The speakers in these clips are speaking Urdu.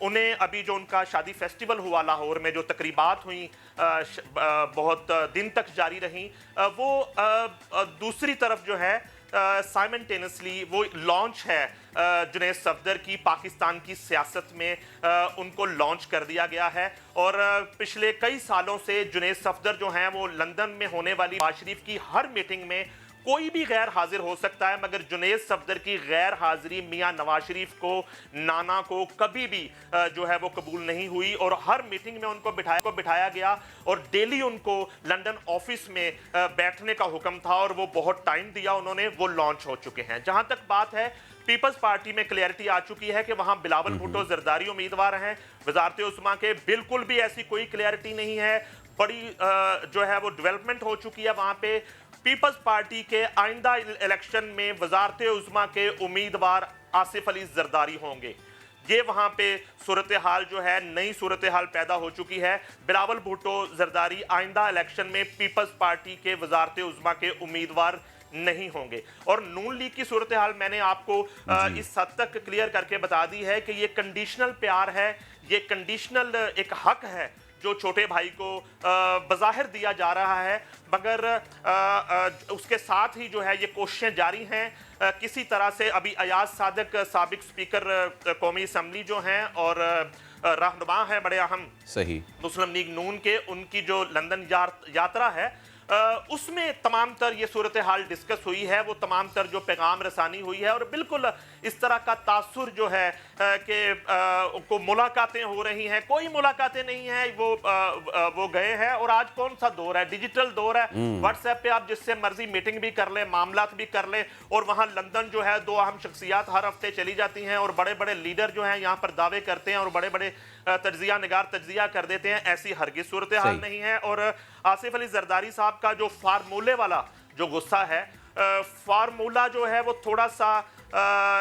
انہیں ابھی جو ان کا شادی فیسٹیول ہوا لاہور میں، جو تقریبات ہوئیں بہت دن تک جاری رہیں، وہ دوسری طرف جو ہے سائمنٹینسلی وہ لانچ ہے جنید صفدر کی پاکستان کی سیاست میں، ان کو لانچ کر دیا گیا ہے۔ اور پچھلے کئی سالوں سے جنید صفدر جو ہیں وہ لندن میں ہونے والی نواز شریف کی ہر میٹنگ میں کوئی بھی غیر حاضر ہو سکتا ہے، مگر جنید صفدر کی غیر حاضری میاں نواز شریف کو، نانا کو کبھی بھی جو ہے وہ قبول نہیں ہوئی، اور ہر میٹنگ میں ان کو بٹھایا گیا اور ڈیلی ان کو لندن آفس میں بیٹھنے کا حکم تھا، اور وہ بہت ٹائم دیا انہوں نے، وہ لانچ ہو چکے ہیں۔ جہاں تک بات ہے پیپلز پارٹی میں کلیئرٹی آ چکی ہے کہ وہاں بلاول بھٹو زرداری امیدوار ہیں، وزارت عظمیٰ کے بالکل بھی ایسی کوئی کلیئرٹی نہیں ہے، بڑی جو ہے وہ ڈیولپمنٹ ہو چکی ہے وہاں پہ۔ پیپلز پارٹی کے آئندہ الیکشن میں وزارت عظمیٰ کے امیدوار آصف علی زرداری ہوں گے، یہ وہاں پہ صورتحال جو ہے نئی صورتحال پیدا ہو چکی ہے۔ بلاول بھٹو زرداری آئندہ الیکشن میں پیپلز پارٹی کے وزارت عظمیٰ کے امیدوار نہیں ہوں گے۔ اور نون لیگ کی صورتحال میں نے آپ کو اس حد تک کلیئر کر کے بتا دی ہے کہ یہ کنڈیشنل پیار ہے، یہ کنڈیشنل ایک حق ہے جو چھوٹے بھائی کو بظاہر دیا جا رہا ہے، مگر اس کے ساتھ ہی جو ہے یہ کوششیں جاری ہیں کسی طرح سے۔ ابھی ایاز صادق سابق سپیکر قومی اسمبلی جو ہیں اور رہنما ہیں بڑے اہم صحیح مسلم لیگ نون کے، ان کی جو لندن یاترا ہے اس میں تمام تر یہ صورتحال ڈسکس ہوئی ہے، وہ تمام تر جو پیغام رسانی ہوئی ہے، اور بالکل اس طرح کا تاثر جو ہے کہ کو ملاقاتیں ہو رہی ہیں، کوئی ملاقاتیں نہیں ہیں، وہ گئے ہیں۔ اور آج کون سا دور ہے؟ ڈیجیٹل دور ہے، واٹس ایپ پہ آپ جس سے مرضی میٹنگ بھی کر لیں، معاملات بھی کر لیں، اور وہاں لندن جو ہے 2 اہم شخصیات ہر ہفتے چلی جاتی ہیں، اور بڑے بڑے لیڈر جو ہیں یہاں پر دعوے کرتے ہیں، اور بڑے بڑے تجزیہ نگار تجزیہ کر دیتے ہیں۔ ایسی ہرگز صورتحال نہیں ہے۔ اور آصف علی زرداری صاحب کا جو فارمولے والا جو غصہ ہے، فارمولہ جو ہے وہ تھوڑا سا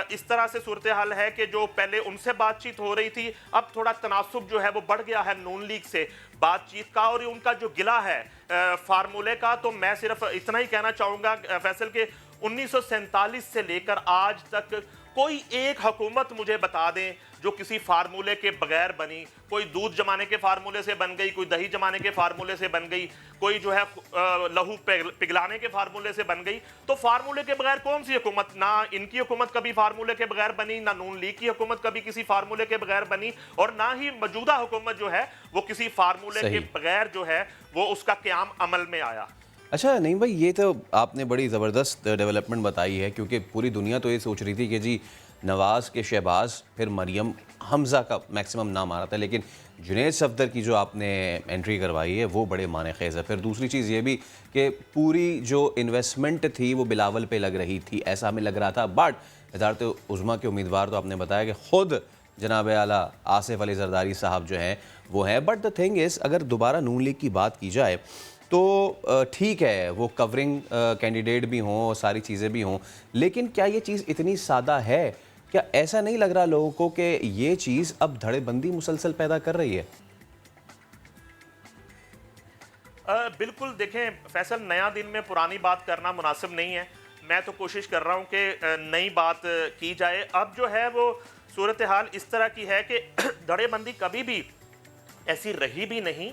اس طرح سے صورتحال ہے کہ جو پہلے ان سے بات چیت ہو رہی تھی، اب تھوڑا تناسب جو ہے وہ بڑھ گیا ہے نون لیگ سے بات چیت کا، اور ان کا جو گلہ ہے فارمولے کا، تو میں صرف اتنا ہی کہنا چاہوں گا فیصل کہ 1947 سے لے کر آج تک کوئی ایک حکومت مجھے بتا دیں جو کسی فارمولے کے بغیر بنی۔ کوئی دودھ جمانے کے فارمولے سے بن گئی، کوئی دہی جمانے کے فارمولے سے بن گئی، کوئی جو ہے لہو پگلانے کے فارمولے سے بن گئی۔ تو فارمولے کے بغیر کون سی حکومت؟ نہ ان کی حکومت کبھی فارمولے کے بغیر بنی، نہ نون لیگ کی حکومت کبھی کسی فارمولے کے بغیر بنی، اور نہ ہی موجودہ حکومت جو ہے وہ کسی فارمولے کے بغیر جو ہے وہ اس کا قیام عمل میں آیا۔ اچھا نہیں بھائی، یہ تو آپ نے بڑی زبردست ڈیولپمنٹ بتائی ہے، کیونکہ پوری دنیا تو یہ سوچ رہی تھی کہ جی نواز کے شہباز، پھر مریم، حمزہ کا میکسیمم نام آ رہا تھا، لیکن جنید صفدر کی جو آپ نے انٹری کروائی ہے وہ بڑے معنی خیز ہے۔ پھر دوسری چیز یہ بھی کہ پوری جو انویسٹمنٹ تھی وہ بلاول پہ لگ رہی تھی، ایسا ہمیں لگ رہا تھا، بٹ وزارت عظمیٰ کے امیدوار تو آپ نے بتایا کہ خود جناب اعلیٰ آصف علی زرداری صاحب جو ہیں وہ ہیں۔ بٹ دا تھنگ از، اگر دوبارہ نون لیگ کی بات کی جائے تو ٹھیک ہے وہ کورنگ کینڈیڈیٹ بھی ہوں اور ساری چیزیں بھی ہوں، لیکن کیا یہ چیز اتنی سادہ ہے؟ کیا ایسا نہیں لگ رہا لوگوں کو کہ یہ چیز اب دھڑے بندی مسلسل پیدا کر رہی ہے؟ بالکل، دیکھیں فیصل، نیا دن میں پرانی بات کرنا مناسب نہیں ہے۔ میں تو کوشش کر رہا ہوں کہ نئی بات کی جائے۔ اب جو ہے وہ صورتحال اس طرح کی ہے کہ دھڑے بندی کبھی بھی ایسی رہی بھی نہیں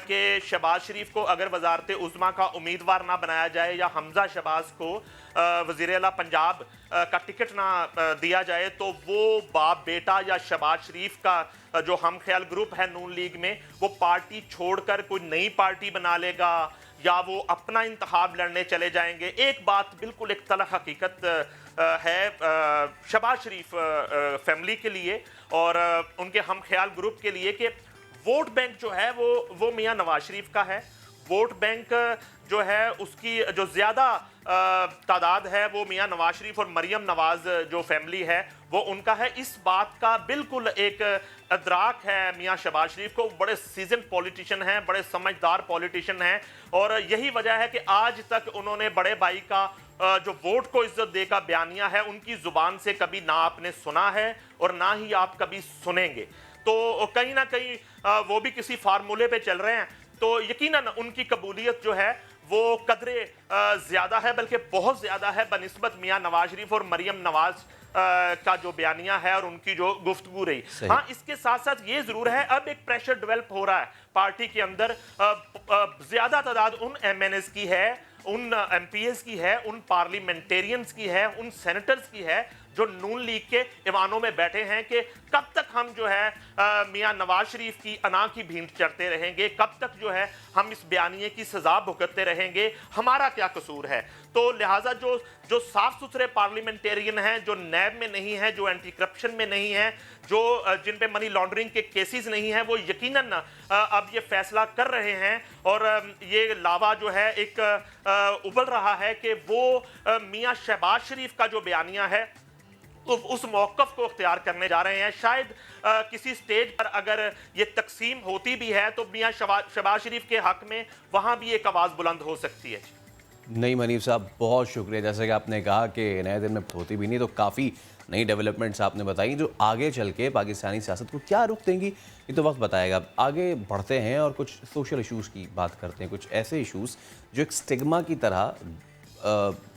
کہ شہباز شریف کو اگر وزارت عظمیٰ کا امیدوار نہ بنایا جائے، یا حمزہ شہباز کو وزیر اعلیٰ پنجاب کا ٹکٹ نہ دیا جائے، تو وہ باپ بیٹا یا شہباز شریف کا جو ہم خیال گروپ ہے نون لیگ میں، وہ پارٹی چھوڑ کر کوئی نئی پارٹی بنا لے گا، یا وہ اپنا انتخاب لڑنے چلے جائیں گے۔ ایک بات بالکل ایک تلخ حقیقت ہے شہباز شریف فیملی کے لیے اور ان کے ہم خیال گروپ کے لیے کہ ووٹ بینک جو ہے وہ میاں نواز شریف کا ہے۔ ووٹ بینک جو ہے اس کی جو زیادہ تعداد ہے وہ میاں نواز شریف اور مریم نواز جو فیملی ہے وہ ان کا ہے۔ اس بات کا بالکل ایک ادراک ہے میاں شہباز شریف کو، بڑے سیزن پولیٹیشن ہیں، بڑے سمجھدار پولیٹیشن ہیں، اور یہی وجہ ہے کہ آج تک انہوں نے بڑے بھائی کا جو ووٹ کو عزت دے کا بیانیہ ہے ان کی زبان سے کبھی نہ آپ نے سنا ہے اور نہ ہی آپ کبھی سنیں گے۔ تو کہیں نہ کہیں وہ بھی کسی فارمولے پہ چل رہے ہیں، تو یقیناً ان کی قبولیت جو ہے وہ قدرے زیادہ ہے، بلکہ بہت زیادہ ہے بنسبت میاں نواز شریف اور مریم نواز کا جو بیانیہ ہے اور ان کی جو گفتگو رہی. ہاں اس کے ساتھ ساتھ یہ ضرور ہے اب ایک پریشر ڈیولپ ہو رہا ہے پارٹی کے اندر. زیادہ تعداد ان ایم این ایز کی ہے, ان ایم پی ایز کی ہے, ان پارلیمنٹیرینز کی ہے, ان سینیٹرز کی ہے جو نون لیگ کے ایوانوں میں بیٹھے ہیں کہ کب تک ہم جو ہے میاں نواز شریف کی انا کی بھینٹ چڑھتے رہیں گے, کب تک جو ہے ہم اس بیانیے کی سزا بھگتتے رہیں گے, ہمارا کیا قصور ہے. تو لہٰذا جو صاف ستھرے پارلیمنٹیرین ہیں, جو نیب میں نہیں ہیں, جو اینٹی کرپشن میں نہیں ہیں, جو جن پہ منی لانڈرنگ کے کیسز نہیں ہیں, وہ یقیناً اب یہ فیصلہ کر رہے ہیں. اور یہ لاوا جو ہے ایک ابل رہا ہے کہ وہ میاں شہباز شریف کا جو بیانیہ ہے اس موقف کو اختیار کرنے جا رہے ہیں. شاید کسی سٹیج پر اگر یہ تقسیم ہوتی بھی ہے تو میاں شہباز شریف کے حق میں وہاں بھی ایک آواز بلند ہو سکتی ہے. نہیں منیف صاحب, بہت شکریہ. جیسے کہ آپ نے کہا کہ نئے دن میں ہوتی بھی نہیں, تو کافی نئی ڈیولپمنٹس آپ نے بتائی جو آگے چل کے پاکستانی سیاست کو کیا رخ دیں گی, یہ تو وقت بتائے گا. آگے بڑھتے ہیں اور کچھ سوشل ایشوز کی بات کرتے ہیں, کچھ ایسے ایشوز جو ایک سٹگما کی طرح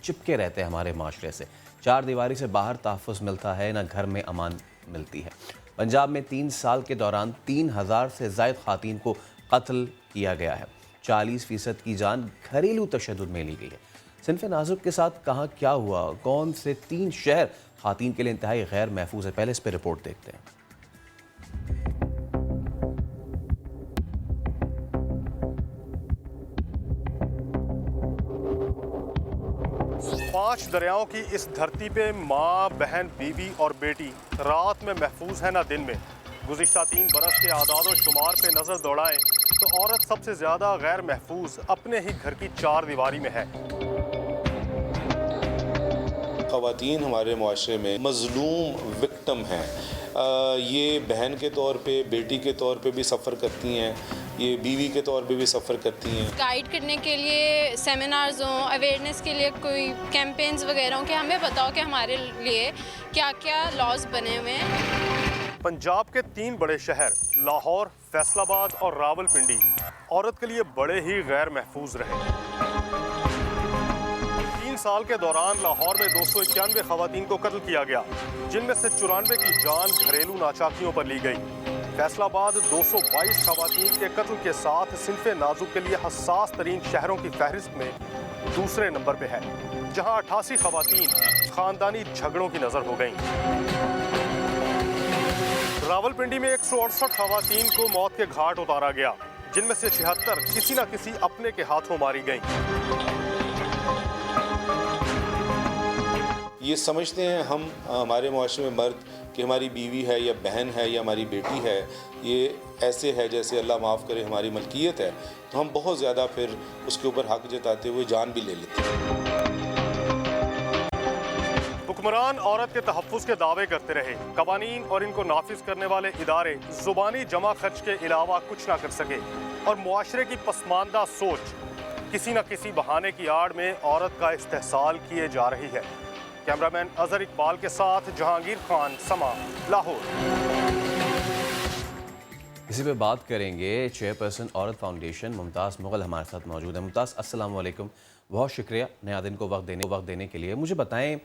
چپکے رہتے ہیں ہمارے معاشرے سے. چار دیواری سے باہر تحفظ ملتا ہے, نہ گھر میں امان ملتی ہے. پنجاب میں 3 سال کے دوران 3000 سے زائد خواتین کو قتل کیا گیا ہے. 40% کی جان گھریلو تشدد میں لی گئی ہے. صنف نازک کے ساتھ کہاں کیا ہوا, کون سے 3 شہر خواتین کے لیے انتہائی غیر محفوظ ہے, پہلے اس پہ رپورٹ دیکھتے ہیں. 5 دریاؤں کی اس دھرتی پہ ماں, بہن, بیوی اور بیٹی رات میں محفوظ ہے نہ دن میں. گزشتہ 3 برس کے اعداد و شمار پہ نظر دوڑائیں تو عورت سب سے زیادہ غیر محفوظ اپنے ہی گھر کی 4 دیواری میں ہے. خواتین ہمارے معاشرے میں مظلوم وکٹم ہیں. یہ بہن کے طور پہ, بیٹی کے طور پہ بھی سفر کرتی ہیں, یہ بیوی کے طور پہ بھی سفر کرتی ہیں. گائیڈ کرنے کے لیے سیمینارز ہوں, اویئرنیس کے لیے کوئی کیمپینز وغیرہ ہوں کہ ہمیں بتاؤ کہ ہمارے لیے کیا کیا لاز بنے ہوئے ہیں. پنجاب کے 3 بڑے شہر لاہور, فیصل آباد اور راول پنڈی عورت کے لیے بڑے ہی غیر محفوظ رہے. 3 سال کے دوران لاہور میں 291 خواتین کو قتل کیا گیا, جن میں سے 94 کی جان گھریلو ناچاکیوں پر لی گئی. فیصل آباد 222 خواتین کے قتل کے ساتھ صنف نازک کے لیے حساس ترین شہروں کی فہرست میں دوسرے نمبر پہ ہے, جہاں 88 خواتین خاندانی جھگڑوں کی نظر ہو گئیں. راول پنڈی میں 168 خواتین کو موت کے گھاٹ اتارا گیا, جن میں سے 76 کسی نہ کسی اپنے کے ہاتھوں ماری گئیں. یہ سمجھتے ہیں ہم ہمارے معاشرے میں مرد کہ ہماری بیوی ہے یا بہن ہے یا ہماری بیٹی ہے, یہ ایسے ہے جیسے اللہ معاف کرے ہماری ملکیت ہے, تو ہم بہت زیادہ پھر اس کے اوپر حق جتاتے ہوئے جان بھی لے لیتے ہیں. حکمران عورت کے تحفظ کے دعوے کرتے رہے, قوانین اور ان کو نافذ کرنے والے ادارے زبانی جمع خرچ کے علاوہ کچھ نہ کر سکے, اور معاشرے کی پسماندہ سوچ کسی نہ کسی بہانے کی آڑ میں عورت کا استحصال کیے جا رہی ہے. کیمرہ مین اظہر اقبال کے ساتھ جہانگیر خان, سما, لاہور. اسی پہ بات کریں گے. چیئرپرسن عورت فاؤنڈیشن ممتاز مغل ہمارے ساتھ موجود ہے. ممتاز, السلام علیکم, بہت شکریہ نیا دن کو وقت دینے کے لیے. مجھے بتائیں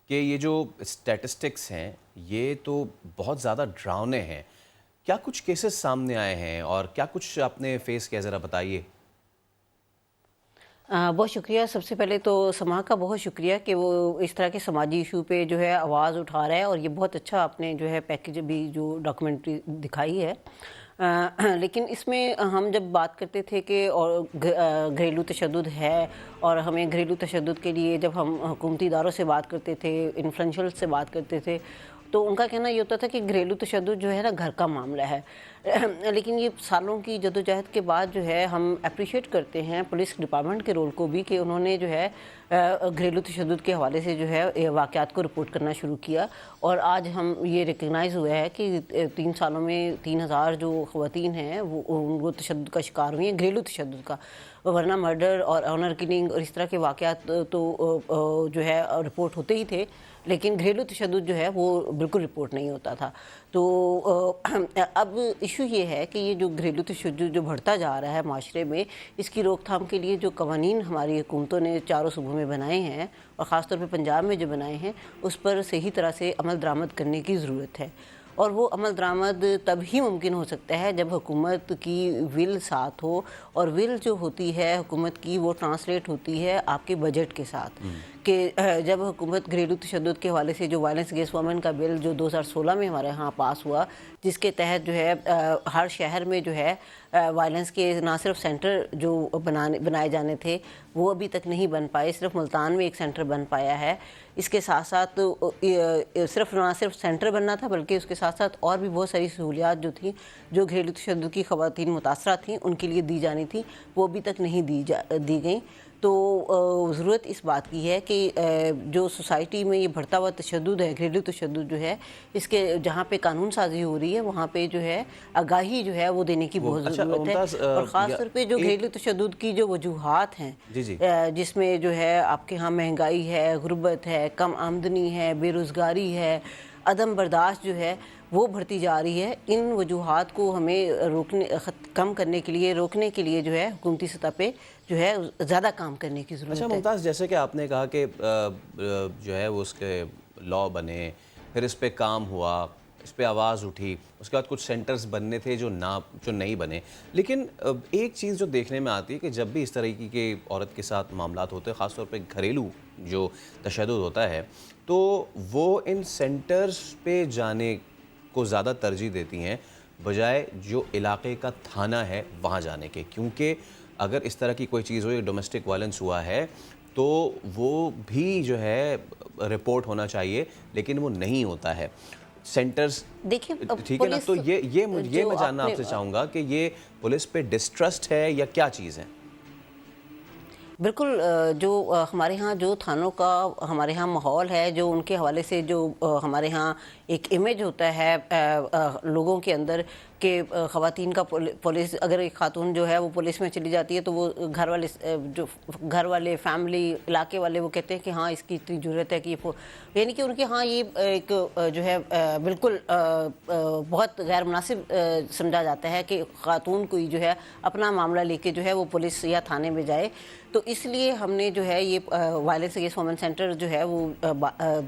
کہ یہ جو اسٹیٹسٹکس ہیں یہ تو بہت زیادہ ڈراؤنے ہیں. کیا کچھ کیسز سامنے آئے ہیں اور کیا کچھ آپ نے فیس کیا, ذرا بتائیے. بہت شکریہ. سب سے پہلے تو سما کا بہت شکریہ کہ وہ اس طرح کے سماجی ایشو پہ جو ہے آواز اٹھا رہا ہے, اور یہ بہت اچھا آپ نے جو ہے پیکیج بھی جو ڈاکومنٹری دکھائی ہے. لیکن اس میں ہم جب بات کرتے تھے کہ گھریلو تشدد ہے, اور ہمیں گھریلو تشدد کے لیے جب ہم حکومتی اداروں سے بات کرتے تھے, انفلوئنشل سے بات کرتے تھے, تو ان کا کہنا یہ ہوتا تھا کہ گھریلو تشدد جو ہے نا گھر کا معاملہ ہے. لیکن یہ سالوں کی جدوجہد کے بعد جو ہے ہم اپریشیٹ کرتے ہیں پولیس ڈپارٹمنٹ کے رول کو بھی, کہ انہوں نے جو ہے گھریلو تشدد کے حوالے سے جو ہے واقعات کو رپورٹ کرنا شروع کیا. اور آج ہم یہ ریکگنائز ہوا ہے کہ 3 سالوں میں 3000 جو خواتین ہیں وہ تشدد کا شکار ہوئی ہیں, گھریلو تشدد کا. ورنہ مرڈر اور آنر کلنگ اور اس طرح کے واقعات تو جو ہے رپورٹ ہوتے ہی تھے, لیکن گھریلو تشدد جو ہے وہ بالکل رپورٹ نہیں ہوتا تھا. تو اب ایشو یہ ہے کہ یہ جو گھریلو تشدد جو بڑھتا جا رہا ہے معاشرے میں، اس کی روک تھام کے لیے جو قوانین ہماری حکومتوں نے چاروں صوبوں میں بنائے ہیں اور خاص طور پہ پنجاب میں جو بنائے ہیں، اس پر صحیح طرح سے عمل درآمد کرنے کی ضرورت ہے. اور وہ عمل درآمد تب ہی ممکن ہو سکتا ہے جب حکومت کی ول ساتھ ہو، اور ول جو ہوتی ہے حکومت کی وہ ٹرانسلیٹ ہوتی ہے آپ کے بجٹ کے ساتھ. کہ جب حکومت گھریلو تشدد کے حوالے سے جو وائلنس اگینسٹ وومن کا بل جو 2016 میں ہمارے ہاں پاس ہوا، جس کے تحت جو ہے ہر شہر میں جو ہے وائلنس کے نہ صرف سینٹر جو بنائے جانے تھے وہ ابھی تک نہیں بن پائے، صرف ملتان میں ایک سینٹر بن پایا ہے. اس کے ساتھ ساتھ نہ صرف سینٹر بننا تھا بلکہ اس کے ساتھ ساتھ اور بھی بہت ساری سہولیات جو تھیں جو گھریلو تشدد کی خواتین متاثرہ تھیں ان کے لیے دی جانی تھی، وہ ابھی تک نہیں دی گئیں. تو ضرورت اس بات کی ہے کہ جو سوسائٹی میں یہ بڑھتا ہوا تشدد ہے، گھریلو تشدد جو ہے، اس کے جہاں پہ قانون سازی ہو رہی ہے وہاں پہ جو ہے آگاہی جو ہے وہ دینے کی بہت ضرورت ہے. اور خاص طور پہ جو گھریلو تشدد کی جو وجوہات ہیں جس میں جو ہے آپ کے ہاں مہنگائی ہے، غربت ہے، کم آمدنی ہے، بے روزگاری ہے، عدم برداشت جو ہے وہ بڑھتی جا رہی ہے. ان وجوہات کو ہمیں کم کرنے کے لیے، روکنے کے لیے جو ہے حکومتی سطح پہ جو ہے زیادہ کام کرنے کی ضرورت ہے. اچھا ممتاز، جیسے کہ آپ نے کہا کہ جو ہے وہ اس کے لا بنے، پھر اس پہ کام ہوا، اس پہ آواز اٹھی، اس کے بعد کچھ سینٹرز بننے تھے جو نہیں بنے. لیکن ایک چیز جو دیکھنے میں آتی ہے کہ جب بھی اس طرح کی عورت کے ساتھ معاملات ہوتے ہیں، خاص طور پہ گھریلو جو تشدد ہوتا ہے، تو وہ ان سینٹرز پہ جانے کو زیادہ ترجیح دیتی ہیں بجائے جو علاقے کا تھانہ ہے وہاں جانے کے. کیونکہ اگر اس طرح کی کوئی چیز ہو، یہ ڈومیسٹک وائلنس ہوا ہے، تو وہ بھی جو ہے رپورٹ ہونا چاہیے، لیکن وہ نہیں ہوتا ہے. سینٹرز دیکھیں ٹھیک ہے نا، تو یہ میں جاننا آپ سے چاہوں گا کہ یہ پولیس پہ ڈسٹرسٹ ہے یا کیا چیز ہے؟ بالکل. جو ہمارے ہاں جو تھانوں کا ہمارے ہاں ماحول ہے، جو ان کے حوالے سے جو ہمارے ہاں ایک امیج ہوتا ہے لوگوں کے اندر کہ خواتین کا پولیس، اگر ایک خاتون جو ہے وہ پولیس میں چلی جاتی ہے تو وہ گھر والے فیملی علاقے والے وہ کہتے ہیں کہ ہاں اس کی اتنی ضرورت ہے کہ یعنی کہ ان کے ہاں یہ ایک جو ہے بالکل بہت غیر مناسب سمجھا جاتا ہے کہ خاتون کوئی جو ہے اپنا معاملہ لے کے جو ہے وہ پولیس یا تھانے میں جائے. تو اس لیے ہم نے جو ہے یہ وائلنس اگینسٹ وومن سینٹر جو ہے وہ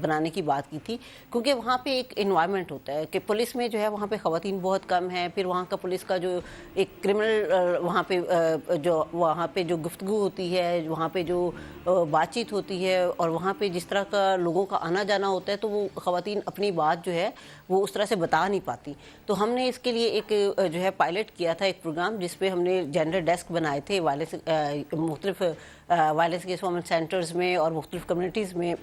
بنانے کی بات کی تھی، کیونکہ وہاں پہ ایک انوائرمنٹ ہوتا ہے کہ پولیس میں جو ہے وہاں پہ خواتین بہت کم ہیں. پھر وہاں کا پولیس کا جو ایک کرمنل وہاں پہ جو گفتگو ہوتی ہے، وہاں پہ جو بات چیت ہوتی ہے، اور وہاں پہ جس طرح کا لوگوں کا آنا جانا ہوتا ہے، تو وہ خواتین اپنی بات جو ہے وہ اس طرح سے بتا نہیں پاتی. تو ہم نے اس کے لیے ایک جو ہے پائلٹ کیا تھا ایک پروگرام، جس پہ ہم نے جینڈر ڈیسک بنائے تھے مختلف وائلنس اگینسٹ وومن سینٹرز میں اور مختلف کمیونٹیز میں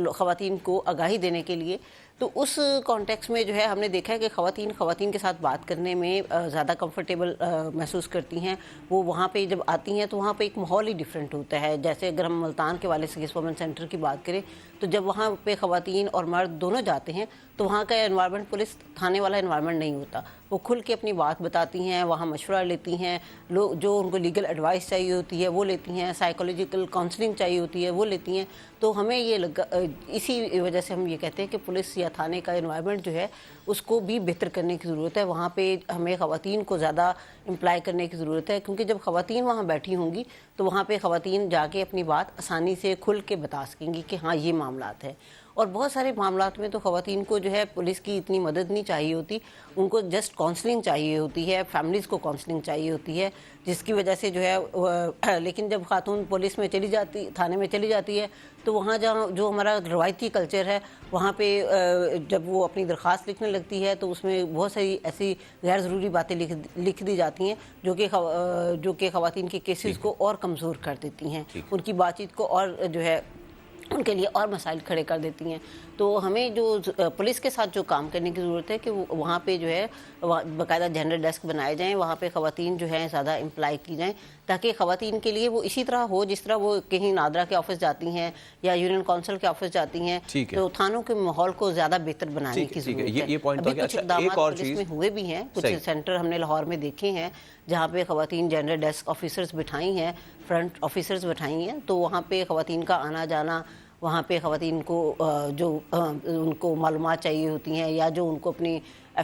خواتین کو آگاہی دینے کے لیے. تو اس کانٹیکس میں جو ہے ہم نے دیکھا ہے کہ خواتین کے ساتھ بات کرنے میں زیادہ کمفرٹیبل محسوس کرتی ہیں. وہ وہاں پہ جب آتی ہیں تو وہاں پہ ایک ماحول ہی ڈیفرنٹ ہوتا ہے. جیسے اگر ہم ملتان کے وائلنس اگینسٹ وومن سینٹر کی بات کریں تو جب وہاں پہ خواتین اور مرد دونوں جاتے ہیں تو وہاں کا انوائرمنٹ پولیس تھانے والا انوائرمنٹ نہیں ہوتا. وہ کھل کے اپنی بات بتاتی ہیں، وہاں مشورہ لیتی ہیں، لوگ جو ان کو لیگل ایڈوائس چاہیے ہوتی ہے وہ لیتی ہیں، سائیکولوجیکل کاؤنسلنگ چاہیے ہوتی ہے وہ لیتی ہیں. تو ہمیں یہ لگا، اسی وجہ سے ہم یہ کہتے ہیں کہ پولیس یا تھانے کا انوائرمنٹ جو ہے اس کو بھی بہتر کرنے کی ضرورت ہے. وہاں پہ ہمیں خواتین کو زیادہ امپلائی کرنے کی ضرورت ہے، کیونکہ جب خواتین وہاں بیٹھی ہوں گی تو وہاں پہ خواتین جا کے اپنی بات آسانی سے کھل کے بتا سکیں گی کہ ہاں یہ معاملات ہیں. اور بہت سارے معاملات میں تو خواتین کو جو ہے پولیس کی اتنی مدد نہیں چاہیے ہوتی، ان کو جسٹ کاؤنسلنگ چاہیے ہوتی ہے، فیملیز کو کاؤنسلنگ چاہیے ہوتی ہے، جس کی وجہ سے جو ہے لیکن جب خاتون پولیس میں چلی جاتی، تھانے میں چلی جاتی ہے، تو وہاں جہاں جو ہمارا روایتی کلچر ہے وہاں پہ جب وہ اپنی درخواست لکھنے لگتی ہے تو اس میں بہت ساری ایسی غیر ضروری باتیں لکھ دی جاتی ہیں جو کہ خواتین کے کیسز کو اور کمزور کر دیتی ہیں، ان کی بات چیت کو اور جو ہے ان کے لیے اور مسائل کھڑے کر دیتی ہیں. تو ہمیں جو پولیس کے ساتھ جو کام کرنے کی ضرورت ہے کہ وہاں پہ جو ہے باقاعدہ جینڈر ڈیسک بنائے جائیں، وہاں پہ خواتین جو ہیں زیادہ امپلائی کی جائیں، تاکہ خواتین کے لیے وہ اسی طرح ہو جس طرح وہ کہیں نادرا کے آفس جاتی ہیں یا یونین کونسل کے آفس جاتی ہیں. تو تھانوں کے ماحول کو زیادہ بہتر بنانے کی ضرورت ہے. ابھی کچھ اقدامات پولیس میں ہوئے بھی ہیں، کچھ سینٹر ہم نے لاہور میں دیکھے ہیں جہاں پہ خواتین جینڈر ڈیسک آفیسرز بٹھائی ہیں، فرنٹ آفیسرز بٹھائی ہیں. تو وہاں پہ خواتین کا آنا جانا وہاں پہ خواتین کو جو ان کو معلومات چاہیے ہوتی ہیں یا جو ان کو اپنی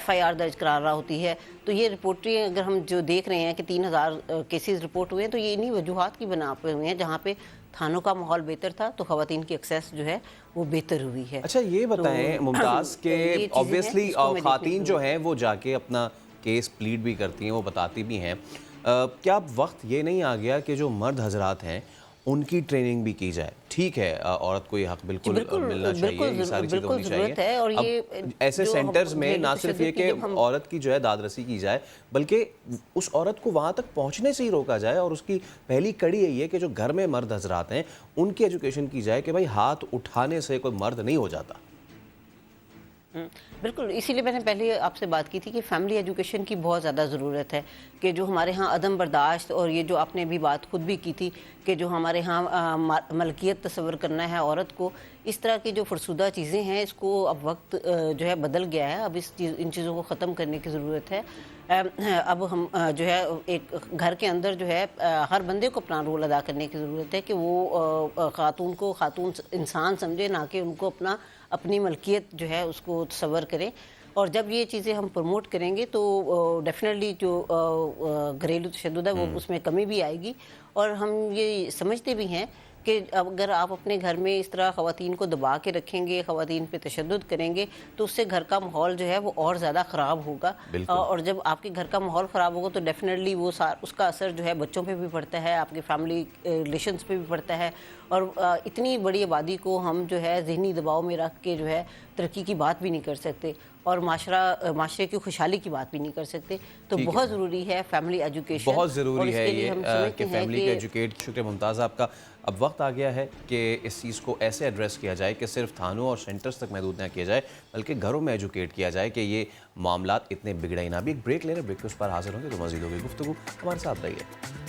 FIR درج کرارا ہوتی ہے، تو یہ رپورٹیں اگر ہم جو دیکھ رہے ہیں کہ 3000 کیسز رپورٹ ہوئے ہیں، تو یہ انہی وجوہات کی بنا پہ ہوئے ہیں جہاں پہ تھانوں کا ماحول بہتر تھا تو خواتین کی ایکسیس جو ہے وہ بہتر ہوئی ہے۔ اچھا یہ بتائیں ممتاز کہ آبویسلی خواتین جو ہیں وہ جا کے اپنا کیس پلیڈ بھی کرتی ہیں، وہ بتاتی بھی ہیں، کیا اب وقت یہ نہیں آ گیا کہ جو مرد حضرات ہیں ان کی ٹریننگ بھی کی جائے؟ ٹھیک ہے عورت کو یہ حق بالکل ملنا چاہیے، یہ ساری چیزیں ہونی چاہیے، اور اب یہ ایسے سینٹرز میں نہ صرف یہ کہ عورت کی جو ہے داد رسی کی جائے بلکہ اس عورت کو وہاں تک پہنچنے سے ہی روکا جائے، اور اس کی پہلی کڑی یہی ہے کہ جو گھر میں مرد حضرات ہیں ان کی ایجوکیشن کی جائے کہ بھائی ہاتھ اٹھانے سے کوئی مرد نہیں ہو جاتا۔ بالکل، اسی لیے میں نے پہلے آپ سے بات کی تھی کہ فیملی ایجوکیشن کی بہت زیادہ ضرورت ہے، کہ جو ہمارے ہاں عدم برداشت اور یہ جو آپ نے بھی بات خود بھی کی تھی کہ جو ہمارے ہاں ملکیت تصور کرنا ہے عورت کو، اس طرح کی جو فرسودہ چیزیں ہیں اس کو اب وقت جو ہے بدل گیا ہے، اب ان چیزوں کو ختم کرنے کی ضرورت ہے۔ اب ہم جو ہے ایک گھر کے اندر جو ہے ہر بندے کو اپنا رول ادا کرنے کی ضرورت ہے کہ وہ خاتون کو خاتون انسان سمجھے، نہ کہ ان کو اپنی ملکیت جو ہے اس کو تصور کریں، اور جب یہ چیزیں ہم پروموٹ کریں گے تو ڈیفینیٹلی جو گھریلو تشدد ہے وہ اس میں کمی بھی آئے گی، اور ہم یہ سمجھتے بھی ہیں کہ اگر آپ اپنے گھر میں اس طرح خواتین کو دبا کے رکھیں گے، خواتین پہ تشدد کریں گے تو اس سے گھر کا ماحول جو ہے وہ اور زیادہ خراب ہوگا، اور جب آپ کے گھر کا ماحول خراب ہوگا تو ڈیفینیٹلی وہ اس کا اثر جو ہے بچوں پہ بھی پڑتا ہے، آپ کے فیملی ریلیشنز پہ بھی پڑتا ہے، اور اتنی بڑی آبادی کو ہم جو ہے ذہنی دباؤ میں رکھ کے جو ہے ترقی کی بات بھی نہیں کر سکتے، اور معاشرے کی خوشحالی کی بات بھی نہیں کر سکتے، تو بہت ضروری ہے فیملی ایجوکیشن، بہت ضروری ہے یہ کہ فیملی کو ایجوکیٹ۔ شکریہ ممتاز آپ کا۔ اب وقت آ گیا ہے کہ اس چیز کو ایسے ایڈریس کیا جائے کہ صرف تھانوں اور سینٹرز تک محدود نہ کیا جائے بلکہ گھروں میں ایجوکیٹ کیا جائے کہ یہ معاملات اتنے بگڑے نہ بھی۔ ایک بریک لے رہے، بریک کے اس پر حاضر ہوں گے تو مزید ہوگی گفتگو، ہمارے ساتھ رہیے۔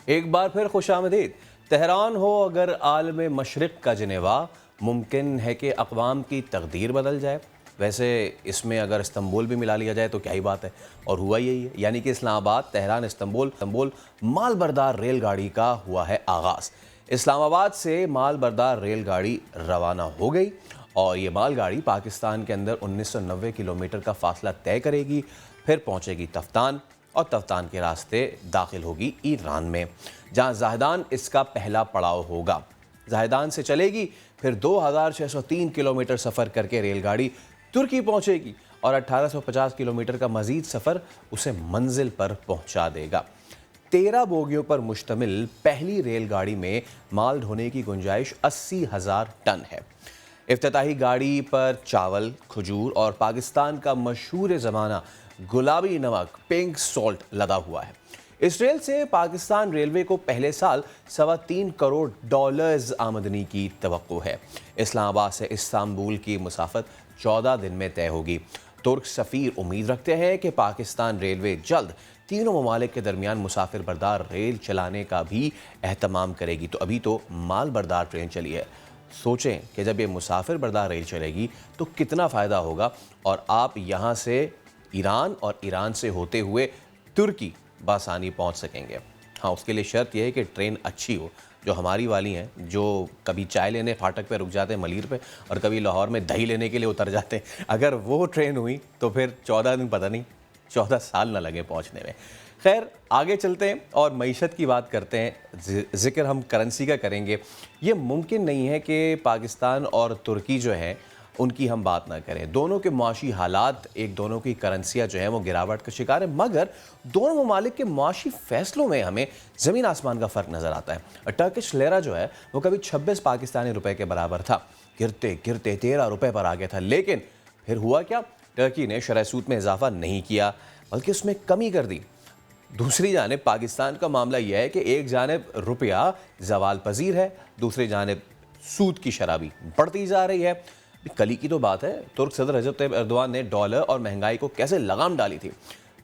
ایک بار پھر خوش آمدید۔ تہران ہو اگر عالم مشرق کا جنیوا، ممکن ہے کہ اقوام کی تقدیر بدل جائے۔ ویسے اس میں اگر استنبول بھی ملا لیا جائے تو کیا ہی بات ہے، اور ہوا یہی ہے، یعنی کہ اسلام آباد تہران استنبول مال بردار ریل گاڑی کا ہوا ہے آغاز۔ اسلام آباد سے مال بردار ریل گاڑی روانہ ہو گئی، اور یہ مال گاڑی پاکستان کے اندر 1990 کلومیٹر کا فاصلہ طے کرے گی، پھر پہنچے گی تفتان، اور تفتان کے راستے داخل ہوگی ایران میں، جہاں زاہدان اس کا پہلا پڑاؤ ہوگا۔ زاہدان سے چلے گی، پھر 2603 کلومیٹر سفر کر کے ریل گاڑی ترکی پہنچے گی، اور 1850 کلومیٹر کا مزید سفر اسے منزل پر پہنچا دے گا۔ 13 بوگیوں پر مشتمل پہلی ریل گاڑی میں مال ڈھونے کی گنجائش 80,000 ٹن ہے۔ افتتاحی گاڑی پر چاول، کھجور اور پاکستان کا مشہور زمانہ گلابی نمک پنک سالٹ لدا ہوا ہے۔ اس ریل سے پاکستان ریلوے کو پہلے سال $3.25 کروڑ آمدنی کی توقع ہے۔ اسلام آباد سے استنبول کی مسافت 14 دن میں طے ہوگی۔ ترک سفیر امید رکھتے ہیں کہ پاکستان ریلوے جلد تینوں ممالک کے درمیان مسافر بردار ریل چلانے کا بھی اہتمام کرے گی۔ تو ابھی تو مال بردار ٹرین چلی ہے، سوچیں کہ جب یہ مسافر بردار ریل چلے گی تو کتنا فائدہ ہوگا، اور آپ یہاں سے ایران اور ایران سے ہوتے ہوئے ترکی بآسانی پہنچ سکیں گے۔ ہاں، اس کے لیے شرط یہ ہے کہ ٹرین اچھی ہو، جو ہماری والی ہیں جو کبھی چائے لینے پھاٹک پہ رک جاتے ہیں ملیر پہ، اور کبھی لاہور میں دہی لینے کے لیے اتر جاتے ہیں۔ اگر وہ ٹرین ہوئی تو پھر 14 دن پتہ نہیں 14 سال نہ لگے پہنچنے میں۔ خیر، آگے چلتے ہیں اور معیشت کی بات کرتے ہیں۔ ذکر ہم کرنسی کا کریں گے۔ یہ ممکن نہیں ہے کہ پاکستان اور ترکی جو ہیں ان کی ہم بات نہ کریں، دونوں کے معاشی حالات، ایک دونوں کی کرنسیاں جو ہیں وہ گراوٹ کا شکار ہیں، مگر دونوں ممالک کے معاشی فیصلوں میں ہمیں زمین آسمان کا فرق نظر آتا ہے۔ ٹرکش لیرا جو ہے وہ کبھی 26 پاکستانی روپے کے برابر تھا، گرتے گرتے 13 روپے پر آ گیا تھا، لیکن پھر ہوا کیا؟ ٹرکی نے شرح سود میں اضافہ نہیں کیا بلکہ اس میں کمی کر دی۔ دوسری جانب پاکستان کا معاملہ یہ ہے کہ ایک جانب روپیہ زوال پذیر ہے، دوسری جانب سود کی شرح بھی بڑھتی جا رہی ہے۔ کل ہی کی تو بات ہے، ترک صدر رجب طیب ایردوان نے ڈالر اور مہنگائی کو کیسے لگام ڈالی تھی۔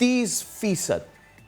30%,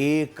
1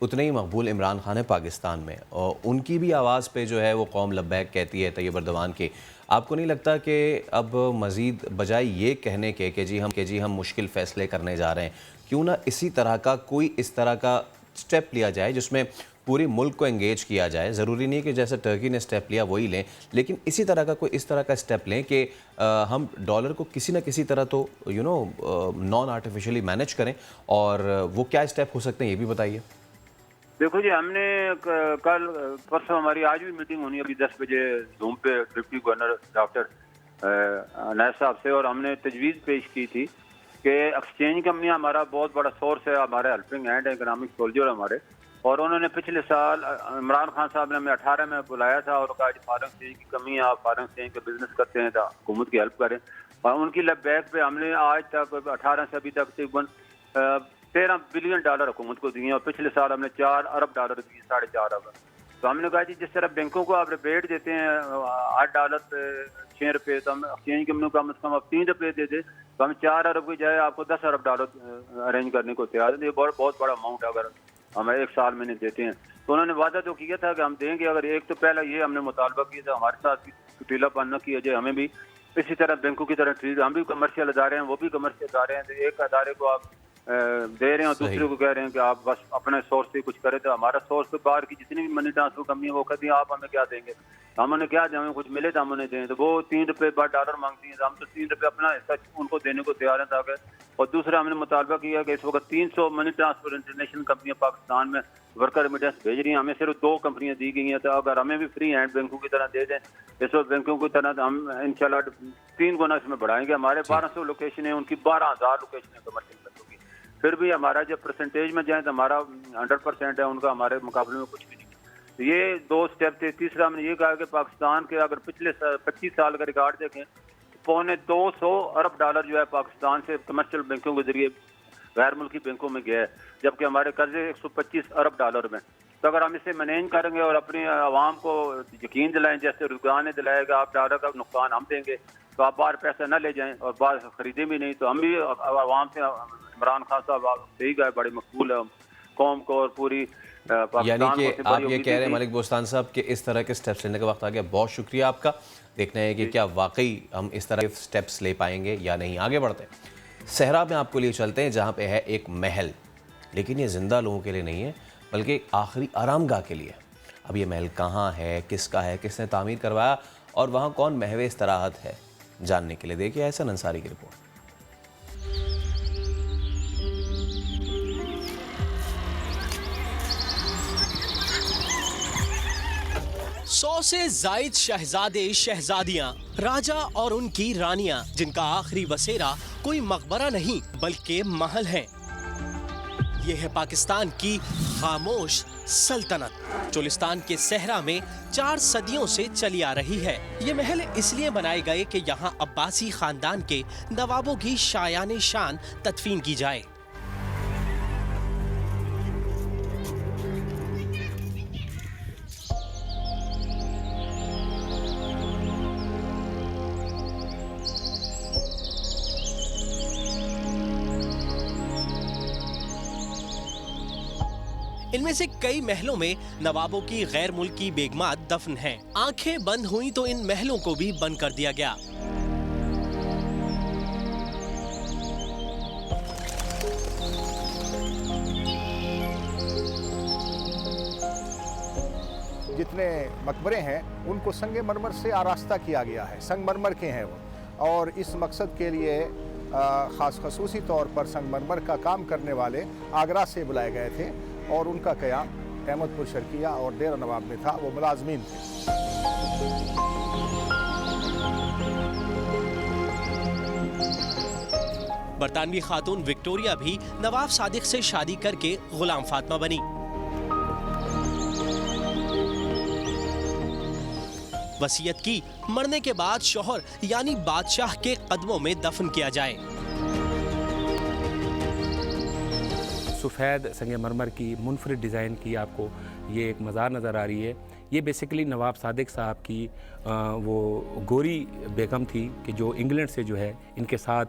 اتنے ہی مقبول عمران خان ہے پاکستان میں، اور ان کی بھی آواز پہ جو ہے وہ قوم لبیک کہتی ہے طیب اردوان کے. آپ کو نہیں لگتا کہ اب مزید بجائے یہ کہنے کے کہ جی ہم مشکل فیصلے کرنے جا رہے ہیں، کیوں نہ اسی طرح کا کوئی اس طرح کا سٹیپ لیا جائے جس میں پوری ملک کو انگیج کیا جائے؟ ضروری نہیں کہ جیسے ٹرکی نے سٹیپ لیا وہی لیں، لیکن اسی طرح کا کوئی اس طرح کا سٹیپ لیں کہ ہم ڈالر کو کسی نہ کسی طرح تو نان آرٹیفیشلی مینیج کریں. اور وہ کیا سٹیپ ہو سکتے ہیں یہ بھی بتائیے. دیکھو جی، ہم نے کل پرسوں ہماری آج بھی میٹنگ ہونی ہے ابھی 10 بجے زوم پہ ڈپٹی گورنر ڈاکٹر عنایت صاحب سے، اور ہم نے تجویز پیش کی تھی کہ ایکسچینج کمپنیاں ہمارا بہت بڑا سورس ہے، ہمارے ہیلپنگ ہینڈ ہے، اکنامک سولجر ہمارے. اور انہوں نے پچھلے سال عمران خان صاحب نے ہمیں 18 میں بلایا تھا اور کہا کہ فارن ایکسچینج کی کمی ہے، آپ فارن ایکسچینج کا بزنس کرتے ہیں تو حکومت کی ہیلپ کریں. اور ان کی لیب بیک پہ ہم نے آج تک 18 سے ابھی تک تقریباً $13 بلین حکومت کو دیے، اور پچھلے سال ہم نے $4 ارب دیے، $4.5 ارب. تو ہم نے کہا جی جس طرح بینکوں کو آپ ریبیٹ دیتے ہیں $8 پہ $6 تو ہم ایکسچینج کمپنیوں کو کم از کم آپ $3 دے دیں، تو ہم $4 ارب کی جائے آپ کو $10 ارب ارینج کرنے کو تیار ہیں. یہ بہت بڑا اماؤنٹ ہے اگر ہم ایک سال میں نہیں دیتے ہیں. تو انہوں نے وعدہ تو کیا تھا کہ ہم دیں گے. اگر ایک تو پہلا یہ ہم نے مطالبہ کیا تھا ہمارے ساتھ بھی ٹیلا پن نہ کیا جائے، ہمیں بھی اسی طرح بینکوں کی طرح ٹریٹ. ہم بھی کمرشل ادارے ہیں، وہ بھی کمرشل ادارے ہیں. تو ایک ادارے کو آپ دے رہے ہیں اور دوسرے کو کہہ رہے ہیں کہ آپ بس اپنے سورس سے کچھ کریں. تو ہمارا سورس پہ باہر کی جتنی بھی منی ٹرانسفر کمی ہے وہ کہتی ہیں آپ ہمیں کیا دیں گے، ہم انہیں کیا دیں، ہمیں کچھ ملے تو ہم انہیں دیں. تو وہ $3 بعد ڈالر مانگتی ہیں، تو ہم تو $3 اپنا حصہ ان کو دینے کو تیار ہیں تاکہ. اور دوسرا ہم نے مطالبہ کیا کہ اس وقت 300 منی ٹرانسفر انٹرنیشنل کمپنیاں پاکستان میں ورکر ریمیٹنس بھیج رہی ہیں، ہمیں صرف 2 کمپنیاں دی گئی ہیں. تو اگر ہمیں بھی فری ہینڈ بینکوں کی طرح دے دیں اس وقت بینکوں کی طرح، تو ہم انشاءاللہ 3 گنا اس میں بڑھائیں گے. ہمارے 1200 لوکیشن ہیں، ان کی 12,000 لوکیشن ہیں کمرشل بینکوں کی. پھر بھی ہمارا جب پرسنٹیج میں جائیں تو ہمارا 100% ہے، ان کا ہمارے مقابلے میں کچھ بھی نہیں. یہ 2 سٹیپ تھے. تیسرا ہم نے یہ کہا کہ پاکستان کے اگر پچھلے 25 سال کا ریکارڈ دیکھیں، $250 ارب جو ہے پاکستان سے کمرشل بینکوں کے ذریعے غیر ملکی بینکوں میں گیا ہے، جبکہ ہمارے قرضے $125 ارب میں. تو اگر ہم اسے مینیج کریں گے اور اپنی عوام کو یقین دلائیں، جیسے رضوان نے دلایا کہ آپ ڈالر کا نقصان ہم دیں گے تو آپ باہر پیسہ نہ لے جائیں اور باہر خریدیں بھی نہیں، تو ہم بھی عوام سے عمران خان صاحب صحیح گئے، بڑے مقبول ہے قوم کو اور پوری یعنی کہ آپ یہ کہہ رہے ہیں ملک بوستان صاحب کہ اس طرح کے سٹیپس لینے کا وقت آ گیا. بہت شکریہ آپ کا. دیکھنا ہے کہ کیا واقعی ہم اس طرح کے سٹیپس لے پائیں گے یا نہیں. آگے بڑھتے ہیں، صحرا میں آپ کو لیے چلتے ہیں جہاں پہ ہے ایک محل، لیکن یہ زندہ لوگوں کے لیے نہیں ہے بلکہ آخری آرام گاہ کے لیے. اب یہ محل کہاں ہے، کس کا ہے، کس نے تعمیر کروایا اور وہاں کون محو استراحت ہے، جاننے کے لیے دیکھیے احسن انصاری کی رپورٹ. 100 سے زائد شہزادے شہزادیاں، راجہ اور ان کی رانیاں، جن کا آخری بسیرا کوئی مقبرہ نہیں بلکہ محل ہے. یہ ہے پاکستان کی خاموش سلطنت، چولستان کے صحرا میں 4 صدیوں سے چلی آ رہی ہے. یہ محل اس لیے بنائے گئے کہ یہاں عباسی خاندان کے نوابوں کی شایان شان تدفین کی جائے. ان میں سے کئی محلوں میں نوابوں کی غیر ملکی بیگمات دفن ہیں. آنکھیں بند ہوئیں تو ان محلوں کو بھی بند کر دیا گیا. جتنے مقبرے ہیں ان کو سنگ مرمر سے آراستہ کیا گیا ہے، سنگ مرمر کے ہیں وہ، اور اس مقصد کے لیے خصوصی طور پر سنگ مرمر کا کام کرنے والے آگرہ سے بلائے گئے تھے، اور ان کا قیام احمد پور شرقیہ اور ڈیرہ نواب میں تھا. وہ ملازمین تھے. برطانوی خاتون وکٹوریہ بھی نواب صادق سے شادی کر کے غلام فاطمہ بنی. وصیت کی مرنے کے بعد شوہر یعنی بادشاہ کے قدموں میں دفن کیا جائے. سفید سنگ مرمر کی منفرد ڈیزائن کی آپ کو یہ ایک مزار نظر آ رہی ہے. یہ بیسیکلی نواب صادق صاحب کی وہ گوری بیگم تھی کہ جو انگلینڈ سے جو ہے ان کے ساتھ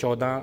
14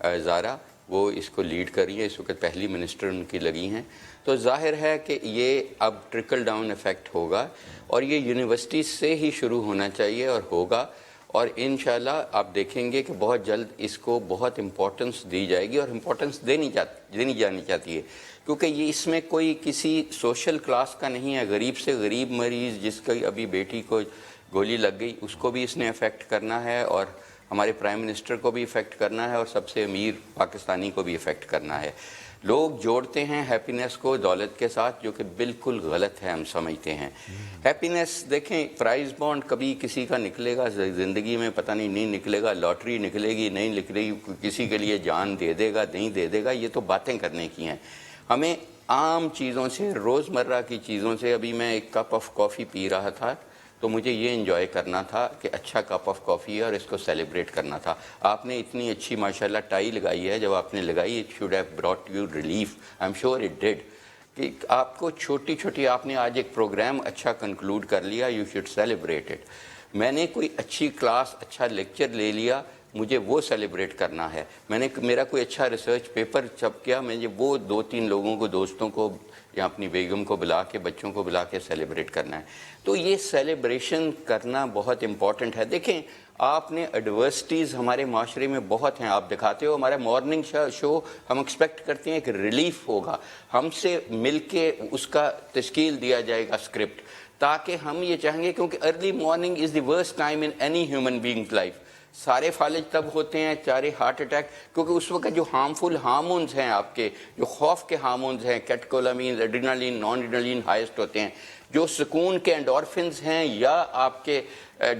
زارا وہ اس کو لیڈ کر رہی ہے، اس وقت پہلی منسٹر ان کی لگی ہیں. تو ظاہر ہے کہ یہ اب ٹرکل ڈاؤن ایفیکٹ ہوگا اور یہ یونیورسٹی سے ہی شروع ہونا چاہیے اور ہوگا، اور انشاءاللہ آپ دیکھیں گے کہ بہت جلد اس کو بہت امپورٹنس دی جائے گی، اور امپورٹنس دینی جانی چاہتی ہے، کیونکہ یہ اس میں کوئی کسی سوشل کلاس کا نہیں ہے. غریب سے غریب مریض جس کی ابھی بیٹی کو گولی لگ گئی اس کو بھی اس نے افیکٹ کرنا ہے، اور ہمارے پرائم منسٹر کو بھی افیکٹ کرنا ہے، اور سب سے امیر پاکستانی کو بھی افیکٹ کرنا ہے. لوگ جوڑتے ہیں ہیپینس کو دولت کے ساتھ، جو کہ بالکل غلط ہے، ہم سمجھتے ہیں. ہیپینس دیکھیں، پرائز بانڈ کبھی کسی کا نکلے گا زندگی میں، پتہ نہیں نکلے گا، لاٹری نکلے گی نہیں نکلے گی، کسی کے لیے جان دے دے گا نہیں دے دے گا، یہ تو باتیں کرنے کی ہیں. ہمیں عام چیزوں سے، روزمرہ کی چیزوں سے، ابھی میں ایک کپ آف کافی پی رہا تھا تو مجھے یہ انجوائے کرنا تھا کہ اچھا کپ آف کافی ہے اور اس کو سیلیبریٹ کرنا تھا. آپ نے اتنی اچھی ماشاءاللہ ٹائی لگائی ہے، جب آپ نے لگائی it should have brought you relief, I am sure it did. کہ آپ کو چھوٹی چھوٹی، آپ نے آج ایک پروگرام اچھا کنکلوڈ کر لیا، یو شوڈ سیلیبریٹ اٹ. میں نے کوئی اچھی کلاس، اچھا لیکچر لے لیا، مجھے وہ سیلیبریٹ کرنا ہے. میں نے میرا کوئی اچھا ریسرچ پیپر چھپ کیا، مجھے وہ 2-3 لوگوں کو، دوستوں کو یا اپنی بیگم کو بلا کے، بچوں کو بلا کے سیلیبریٹ کرنا ہے. تو یہ سیلیبریشن کرنا بہت امپورٹنٹ ہے. دیکھیں آپ نے ایڈورسٹیز ہمارے معاشرے میں بہت ہیں، آپ دکھاتے ہو. ہمارا مارننگ شو ہم ایکسپیکٹ کرتے ہیں کہ ریلیف ہوگا، ہم سے مل کے اس کا تشکیل دیا جائے گا اسکرپٹ، تاکہ ہم یہ چاہیں گے، کیونکہ early morning is the worst time in any human being life. سارے فالج تب ہوتے ہیں، چارے ہارٹ اٹیک، کیونکہ اس وقت جو ہارمفل ہارمونز ہیں آپ کے، جو خوف کے ہارمونز ہیں، کیٹکولامین، ایڈرینالین، نان ایڈرینالین ہائیسٹ ہوتے ہیں. جو سکون کے انڈورفنز ہیں یا آپ کے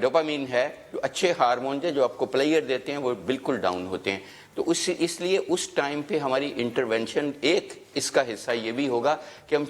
ڈوپامین ہے، جو اچھے ہارمونز ہیں جو آپ کو پلیئر دیتے ہیں، وہ بالکل ڈاؤن ہوتے ہیں. تو اس لیے اس ٹائم پہ ہماری انٹرونشن، ایک اس کا حصہ یہ بھی ہوگا کہ ہم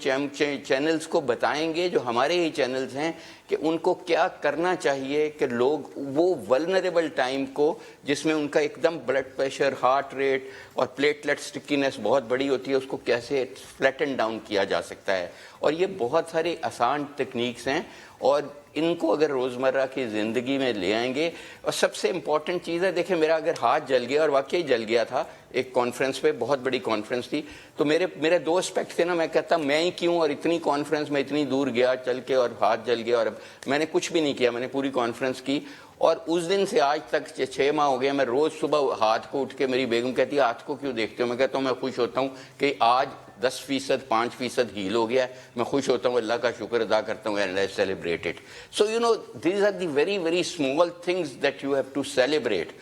چینلز کو بتائیں گے جو ہمارے ہی چینلز ہیں کہ ان کو کیا کرنا چاہیے کہ لوگ وہ ولنریبل ٹائم کو، جس میں ان کا ایک دم بلڈ پریشر، ہارٹ ریٹ اور پلیٹلیٹ سٹکنیس بہت بڑی ہوتی ہے، اس کو کیسے فلیٹن ڈاؤن کیا جا سکتا ہے. اور یہ بہت سارے آسان ٹیکنیکس ہیں، اور ان کو اگر روزمرہ کی زندگی میں لے آئیں گے. اور سب سے امپورٹنٹ چیز ہے، دیکھیں میرا اگر ہاتھ جل گیا، اور واقعی جل گیا تھا ایک کانفرنس پہ، بہت بڑی کانفرنس تھی، تو میرے 2 اسپیکٹ تھے نا. میں کہتا میں ہی کیوں، اور اتنی کانفرنس میں اتنی دور گیا چل کے اور ہاتھ جل گیا، اور میں نے کچھ بھی نہیں کیا، میں نے پوری کانفرنس کی. اور اس دن سے آج تک 6 ماہ ہو گیا، میں روز صبح ہاتھ کو اٹھ کے، میری بیگم کہتی ہے ہاتھ کو کیوں دیکھتے ہو؟ میں کہتا ہوں میں خوش ہوتا ہوں کہ آج 10%، 5% ہیل ہو گیا ہے. میں خوش ہوتا ہوں، اللہ کا شکر ادا کرتا ہوں، and I celebrate it. So you know these are the very very small things that you have to celebrate.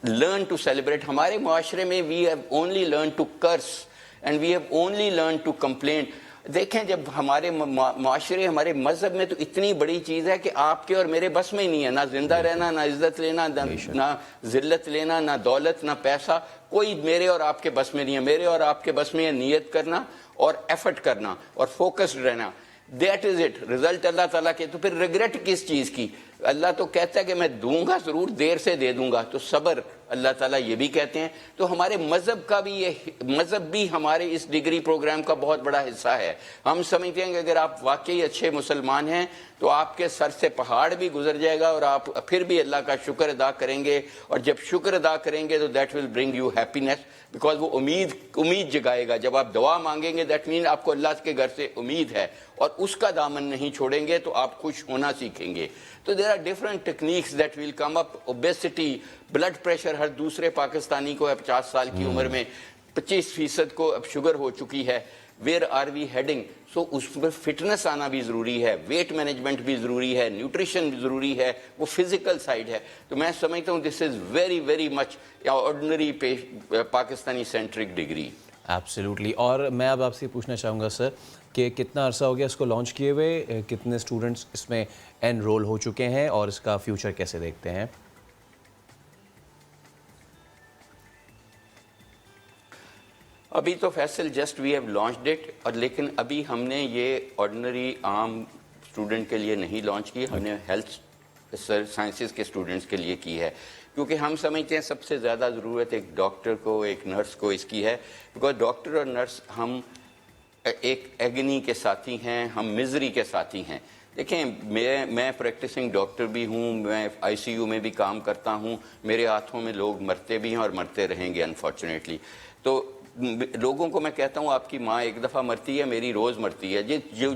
Learn to celebrate. ہمارے معاشرے میں we have only learn to curse and we have only learn to complain. دیکھیں جب ہمارے معاشرے، ہمارے مذہب میں تو اتنی بڑی چیز ہے کہ آپ کے اور میرے بس میں ہی نہیں ہے، نہ زندہ رہنا، نہ عزت لینا، نہ ذلت لینا، نہ دولت، نہ پیسہ، کوئی میرے اور آپ کے بس میں نہیں ہے. میرے اور آپ کے بس میں ہے نیت کرنا اور ایفرٹ کرنا اور فوکسڈ رہنا. That is it. رزلٹ اللہ تعالیٰ کے. تو پھر ریگریٹ کس چیز کی؟ اللہ تو کہتا ہے کہ میں دوں گا ضرور، دیر سے دے دوں گا. تو صبر اللہ تعالیٰ یہ بھی کہتے ہیں. تو ہمارے مذہب کا بھی، یہ مذہب بھی ہمارے اس ڈگری پروگرام کا بہت بڑا حصہ ہے. ہم سمجھتے ہیں کہ اگر آپ واقعی اچھے مسلمان ہیں تو آپ کے سر سے پہاڑ بھی گزر جائے گا اور آپ پھر بھی اللہ کا شکر ادا کریں گے. اور جب شکر ادا کریں گے تو that will bring you happiness, because وہ امید جگائے گا. جب آپ دعا مانگیں گے دیٹ مین آپ کو اللہ کے گھر سے امید ہے، اور اس کا دامن نہیں چھوڑیں گے تو آپ خوش ہونا سیکھیں گے. تو there are different techniques that will come up. Obesity, blood pressure, ہر دوسرے پاکستانی کو اب 50 سال کی عمر میں 25% کو اب شوگر ہو چکی ہے. Where are we heading? So اس میں فٹنس آنا بھی ضروری ہے، ویٹ مینجمنٹ بھی ضروری ہے، نیوٹریشن بھی ضروری ہے، وہ فزیکل سائڈ ہے. تو میں سمجھتا ہوں this is very very much ordinary Pakistani centric degree. Absolutely. اور میں اب آپ سے پوچھنا چاہوں گا سر کہ کتنا عرصہ ہو گیا اس کو لانچ کیے ہوئے، کتنے اسٹوڈنٹس اس میں انرول ہو چکے ہیں، اور اس کا فیوچر کیسے دیکھتے ہیں؟ ابھی تو Faisal just we have launched it, اور لیکن ابھی ہم نے یہ آرڈنری عام اسٹوڈنٹ کے لیے نہیں لانچ کی، ہم نے ہیلتھ سائنسز کے اسٹوڈنٹس کے لیے کی ہے. کیونکہ ہم سمجھتے ہیں سب سے زیادہ ضرورت ایک ڈاکٹر کو، ایک نرس کو اس کی ہے. بیکاز ڈاکٹر اور نرس ہم ایک ایگنی کے ساتھی ہیں، ہم مزری کے ساتھی ہیں. دیکھیں میں پریکٹسنگ ڈاکٹر بھی ہوں, میں ICU میں بھی کام کرتا ہوں, میرے ہاتھوں میں لوگ مرتے بھی ہیں اور مرتے رہیں گے انفارچونیٹلی. تو لوگوں کو میں کہتا ہوں آپ کی ماں ایک دفعہ مرتی ہے, میری روز مرتی ہے.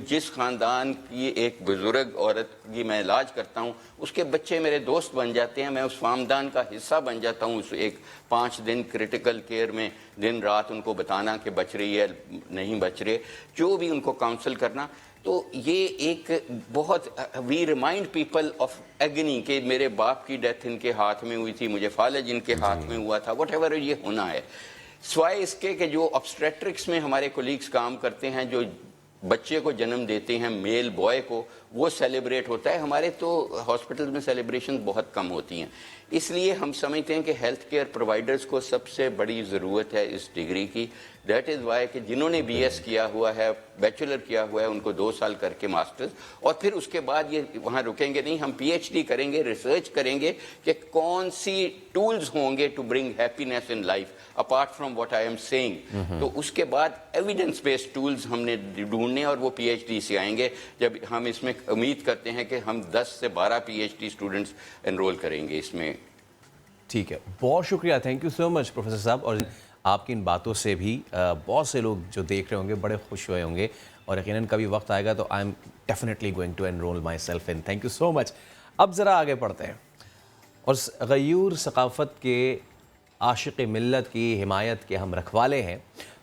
جس خاندان کی ایک بزرگ عورت کی میں علاج کرتا ہوں اس کے بچے میرے دوست بن جاتے ہیں, میں اس خاندان کا حصہ بن جاتا ہوں. اس ایک 5 دن کرٹیکل کیئر میں دن رات ان کو بتانا کہ بچ رہی ہے نہیں بچ رہے, جو بھی ان کو کاؤنسل کرنا. تو یہ ایک بہت وی ریمائنڈ پیپل آف ایگنی کہ میرے باپ کی ڈیتھ ان کے ہاتھ میں ہوئی تھی, مجھے فالج ان کے ہاتھ میں ہوا تھا, واٹ ایور یہ ہونا ہے. سوائے اس کے کہ جو obstetrics میں ہمارے کولیگز کام کرتے ہیں, جو بچے کو جنم دیتے ہیں میل بوائے کو, وہ سیلیبریٹ ہوتا ہے. ہمارے تو ہاسپٹل میں سیلیبریشن بہت کم ہوتی ہیں. اس لیے ہم سمجھتے ہیں کہ ہیلتھ کیئر پرووائڈرز کو سب سے بڑی ضرورت ہے اس ڈگری کی. دیٹ از وائی کہ جنہوں نے BS کیا ہوا ہے, بیچلر کیا ہوا ہے, ان کو 2 سال کر کے ماسٹرز, اور پھر اس کے بعد یہ وہاں رکیں گے نہیں, ہم PhD کریں گے, ریسرچ کریں گے کہ کون سی ٹولز ہوں گے to bring happiness in life apart from what I am seeing. تو اس کے بعد ایویڈنس بیسڈ ٹولز ہم نے ڈھونڈنے, اور وہ PhD سے آئیں گے. جب ہم اس میں امید کرتے ہیں کہ ہم 10 سے 12 PhD اسٹوڈنٹس انرول کریں گے اس میں. ٹھیک ہے, بہت شکریہ, thank you so much professor صاحب. اور آپ کی ان باتوں سے بھی بہت سے لوگ جو دیکھ رہے ہوں گے بڑے خوش ہوئے ہوں گے, اور یقیناً کبھی وقت آئے گا تو I am definitely going to enrol myself in. Thank you so much. اب ذرا آگے پڑھتے ہیں, اور غیور ثقافت کے عاشق ملت کی حمایت کے ہم رکھوالے ہیں,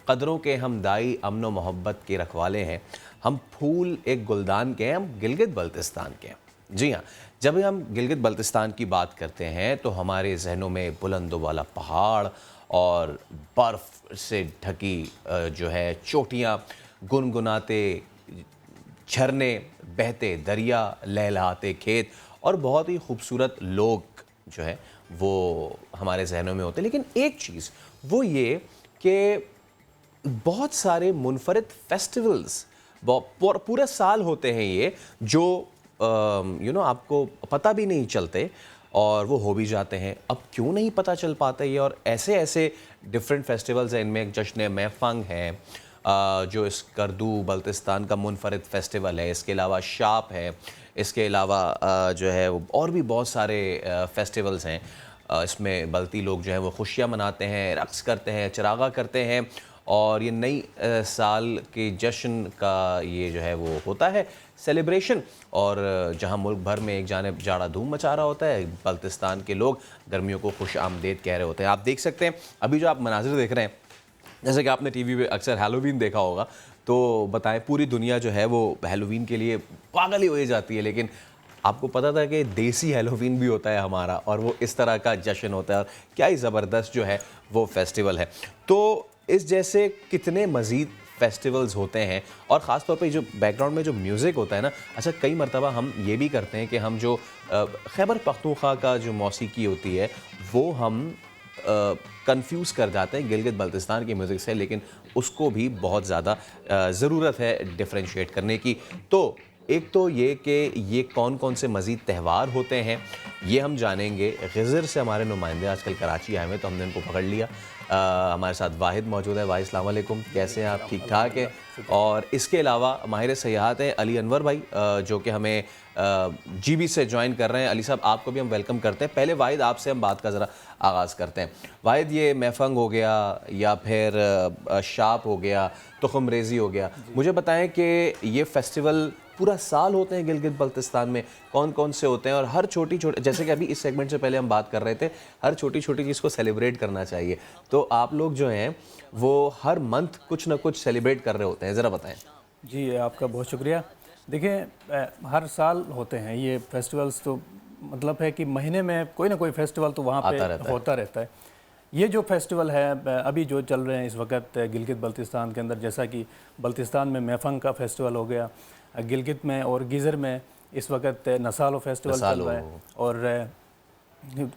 قدروں کے ہم دائی امن و محبت کے رکھوالے ہیں, ہم پھول ایک گلدان کے ہیں, ہم گلگت بلتستان کے ہیں. جی ہاں, جب ہم گلگت بلتستان کی بات کرتے ہیں تو ہمارے ذہنوں میں بلند و بالا پہاڑ اور برف سے ڈھکی جو ہے چوٹیاں, گنگناتے جھرنے, بہتے دریا, لہلہاتے کھیت, اور بہت ہی خوبصورت لوگ جو ہے وہ ہمارے ذہنوں میں ہوتے ہیں. لیکن ایک چیز وہ یہ کہ بہت سارے منفرد فیسٹیولز پورے سال ہوتے ہیں یہ, جو آپ کو پتہ بھی نہیں چلتے اور وہ ہو بھی جاتے ہیں. اب کیوں نہیں پتہ چل پاتا یہ؟ اور ایسے ڈفرینٹ فیسٹیولز ہیں. ان میں ایک جشن میفنگ ہے جو اس کردو بلتستان کا منفرد فیسٹیول ہے. اس کے علاوہ شاپ ہے, اس کے علاوہ جو ہے اور بھی بہت سارے فیسٹیولز ہیں. اس میں بلتی لوگ جو ہیں وہ خوشیاں مناتے ہیں, رقص کرتے ہیں, چراغاں کرتے ہیں, اور یہ نئی سال کے جشن کا یہ جو ہے وہ ہوتا ہے سیلیبریشن. اور جہاں ملک بھر میں ایک جانب جاڑا دھوم مچا رہا ہوتا ہے, بلتستان کے لوگ گرمیوں کو خوش آمدید کہہ رہے ہوتے ہیں. آپ دیکھ سکتے ہیں ابھی جو آپ مناظر دیکھ رہے ہیں, جیسے کہ آپ نے TV پہ اکثر ہیلووین دیکھا ہوگا, تو بتائیں پوری دنیا جو ہے وہ ہیلووین کے لیے پاگل ہی ہو جاتی ہے. لیکن آپ کو پتہ تھا کہ دیسی ہیلووین بھی ہوتا ہے ہمارا, اور وہ اس طرح کا جشن ہوتا ہے, اور کیا ہی زبردست جو ہے وہ فیسٹیول ہے. تو اس جیسے کتنے مزید فیسٹیولز ہوتے ہیں, اور خاص طور پہ جو بیک گراؤنڈ میں جو میوزک ہوتا ہے نا. اچھا, کئی مرتبہ ہم یہ بھی کرتے ہیں کہ ہم جو خیبر پختونخوا کا جو موسیقی ہوتی ہے وہ ہم کنفیوز کر جاتے ہیں گلگت بلتستان کی میوزک سے, لیکن اس کو بھی بہت زیادہ ضرورت ہے ڈفرینشیٹ کرنے کی. تو ایک تو یہ کہ یہ کون کون سے مزید تہوار ہوتے ہیں یہ ہم جانیں گے. غزر سے ہمارے نمائندے آج کل کراچی آئے ہوئے, تو ہم نے ان کو پکڑ لیا. ہمارے ساتھ واحد موجود ہے. واحد السلام علیکم, کیسے ہیں آپ؟ ٹھیک ٹھاک ہے. اور اس کے علاوہ ماہر سیاحت ہیں علی انور بھائی, جو کہ ہمیں GB سے جوائن کر رہے ہیں. علی صاحب آپ کو بھی ہم ویلکم کرتے ہیں. پہلے واحد آپ سے ہم بات کا ذرا آغاز کرتے ہیں. واحد, یہ میفنگ ہو گیا یا پھر شاپ ہو گیا, تخم ریزی ہو گیا, مجھے بتائیں کہ یہ فیسٹیول پورا سال ہوتے ہیں گلگت بلتستان میں, کون کون سے ہوتے ہیں؟ اور ہر چھوٹی جیسے کہ ابھی اس سیگمنٹ سے پہلے ہم بات کر رہے تھے, ہر چھوٹی چیز کو سیلیبریٹ کرنا چاہیے. تو آپ لوگ جو ہیں وہ ہر منتھ کچھ نہ کچھ سیلیبریٹ کر رہے ہوتے ہیں, ذرا بتائیں. جی, آپ کا بہت شکریہ. دیکھیں, ہر سال ہوتے ہیں یہ فیسٹیولز, تو مطلب ہے کہ مہینے میں کوئی نہ کوئی فیسٹیول تو وہاں پہ ہوتا رہتا ہے. یہ جو فیسٹیول ہے ابھی جو چل رہے ہیں اس وقت گلگت بلتستان کے اندر, جیسا کہ بلتستان میں میفنگ کا فیسٹیول ہو گیا, گلگت میں اور گیزر میں اس وقت نسالو فیسٹیول چل رہا ہے, اور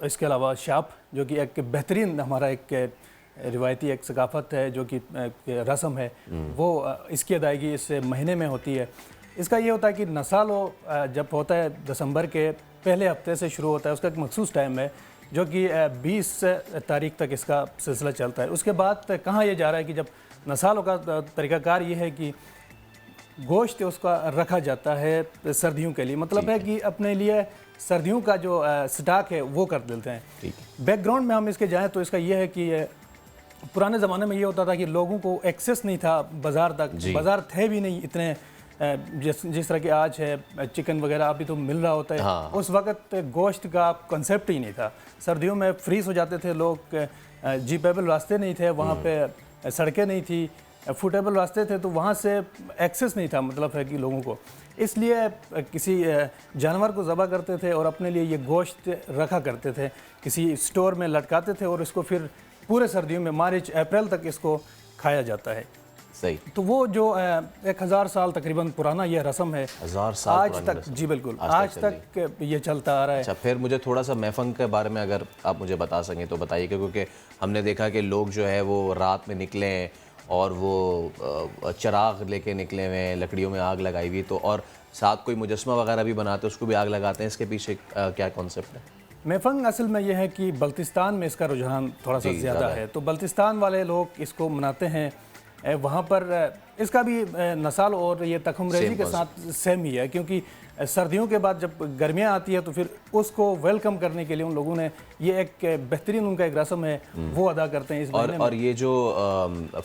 اس کے علاوہ شاپ جو کہ ایک بہترین ہمارا ایک روایتی ایک ثقافت ہے, جو کہ رسم ہے, وہ اس کی ادائیگی اس مہینے میں ہوتی ہے. اس کا یہ ہوتا ہے کہ نسالو جب ہوتا ہے دسمبر کے پہلے ہفتے سے شروع ہوتا ہے, اس کا ایک مخصوص ٹائم ہے جو کہ 20 تاریخ تک اس کا سلسلہ چلتا ہے. اس کے بعد کہاں یہ جا رہا ہے کہ جب نسالو کا طریقہ کار یہ ہے کہ گوشت اس کا رکھا جاتا ہے سردیوں کے لیے، مطلب ہے کہ اپنے لیے سردیوں کا جو سٹاک ہے وہ کر دیتے ہیں۔ بیک گراؤنڈ میں ہم اس کے جائیں تو اس کا یہ ہے کہ پرانے زمانے میں یہ ہوتا تھا کہ لوگوں کو ایکسیس نہیں تھا بازار تک، بازار تھے بھی نہیں اتنے جس طرح کہ آج ہے، چکن وغیرہ ابھی تو مل رہا ہوتا ہے، اس وقت گوشت کا کنسیپٹ ہی نہیں تھا۔ سردیوں میں فریز ہو جاتے تھے لوگ، جیپیبل راستے نہیں تھے وہاں پہ، سڑکیں نہیں تھی، فوٹیبل راستے تھے تو وہاں سے ایکسیس نہیں تھا مطلب ہے کہ لوگوں کو، اس لیے کسی جانور کو ذبح کرتے تھے اور اپنے لیے یہ گوشت رکھا کرتے تھے، کسی سٹور میں لٹکاتے تھے اور اس کو پھر پورے سردیوں میں مارچ اپریل تک اس کو کھایا جاتا ہے۔ صحیح۔ تو وہ جو 1000 سال تقریباً پرانا یہ رسم ہے، 1000 سال آج تک، جی بالکل آج تک یہ چلتا آ رہا ہے۔ اچھا، پھر مجھے تھوڑا سا میفنگ کے بارے میں اگر آپ مجھے بتا سکیں تو بتائیے، کیونکہ ہم نے دیکھا کہ لوگ جو ہے وہ رات میں نکلے ہیں اور وہ چراغ لے کے نکلے ہوئے ہیں، لکڑیوں میں آگ لگائی ہوئی، تو اور ساتھ کوئی مجسمہ وغیرہ بھی بناتے ہیں اس کو بھی آگ لگاتے ہیں، اس کے پیچھے کیا کانسیپٹ ہے؟ میفنگ اصل میں یہ ہے کہ بلتستان میں اس کا رجحان تھوڑا سا زیادہ ہے، تو بلتستان والے لوگ اس کو مناتے ہیں، وہاں پر اس کا بھی نسل اور یہ تخم ریزی کے ساتھ سیم ہی ہے، کیونکہ سردیوں کے بعد جب گرمیاں آتی ہے تو پھر اس کو ویلکم کرنے کے لیے ان لوگوں نے یہ ایک بہترین ان کا ایک رسم ہے وہ ادا کرتے ہیں اس مہینے میں۔ اور یہ جو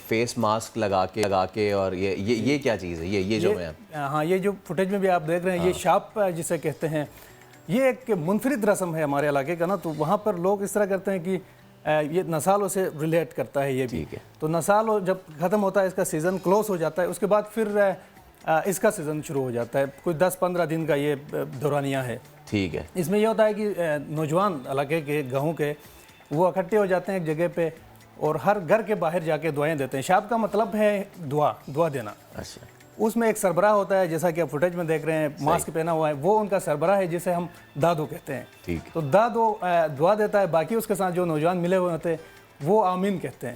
فیس ماسک لگا کے اور یہ کیا چیز ہے؟ یہ جو میں ہاں، یہ جو فوٹیج میں بھی آپ دیکھ رہے ہیں، یہ شاپ جسے کہتے ہیں، یہ ایک منفرد رسم ہے ہمارے علاقے کا نا، تو وہاں پر لوگ اس طرح کرتے ہیں کہ یہ نسالوں سے ریلیٹ کرتا ہے یہ بھی، تو نسالوں جب ختم ہوتا ہے، اس کا سیزن کلوز ہو جاتا ہے، اس کے بعد پھر اس کا سیزن شروع ہو جاتا ہے، کوئی 10-15 دن کا یہ دورانیہ ہے۔ ٹھیک ہے۔ اس میں یہ ہوتا ہے کہ نوجوان علاقے کے گاؤں کے وہ اکٹھے ہو جاتے ہیں ایک جگہ پہ اور ہر گھر کے باہر جا کے دعائیں دیتے ہیں۔ شاب کا مطلب ہے دعا دینا۔ اچھا، اس میں ایک سربراہ ہوتا ہے، جیسا کہ آپ فوٹیج میں دیکھ رہے ہیں، ماسک پہنا ہوا ہے، وہ ان کا سربراہ ہے جسے ہم دادو کہتے ہیں۔ تو دادو دعا دیتا ہے، باقی اس کے ساتھ جو نوجوان ملے ہوئے ہوتے ہیں وہ آمین کہتے ہیں،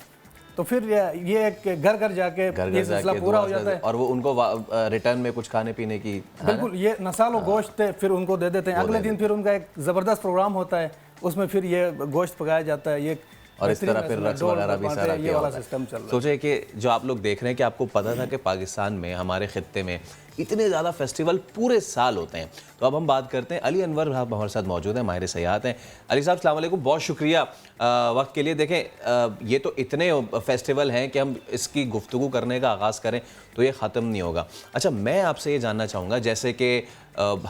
تو پھر یہ ایک گھر جا کے یہ سلسلہ پورا ہو جاتا ہے، اور وہ ان کو ریٹرن میں کچھ کھانے پینے کی، بالکل یہ نسال و گوشت پھر ان کو دے دیتے ہیں۔ اگلے دن پھر ان کا ایک زبردست پروگرام ہوتا ہے، اس میں پھر یہ گوشت پکایا جاتا ہے، یہ اور اس طرح پھر رقص وغیرہ بھی سارا کیا ہوتا ہے۔ سوچے کہ جو آپ لوگ دیکھ رہے ہیں کہ آپ کو پتا تھا کہ پاکستان میں، ہمارے خطے میں اتنے زیادہ فیسٹیول پورے سال ہوتے ہیں، تو اب ہم بات کرتے ہیں علی انور صاحب ہمارے ساتھ موجود ہیں، ماہر سیاحت ہیں۔ علی صاحب السلام علیکم، بہت شکریہ وقت کے لیے۔ دیکھیں یہ تو اتنے فیسٹیول ہیں کہ ہم اس کی گفتگو کرنے کا آغاز کریں تو یہ ختم نہیں ہوگا۔ اچھا، میں آپ سے یہ جاننا چاہوں گا، جیسے کہ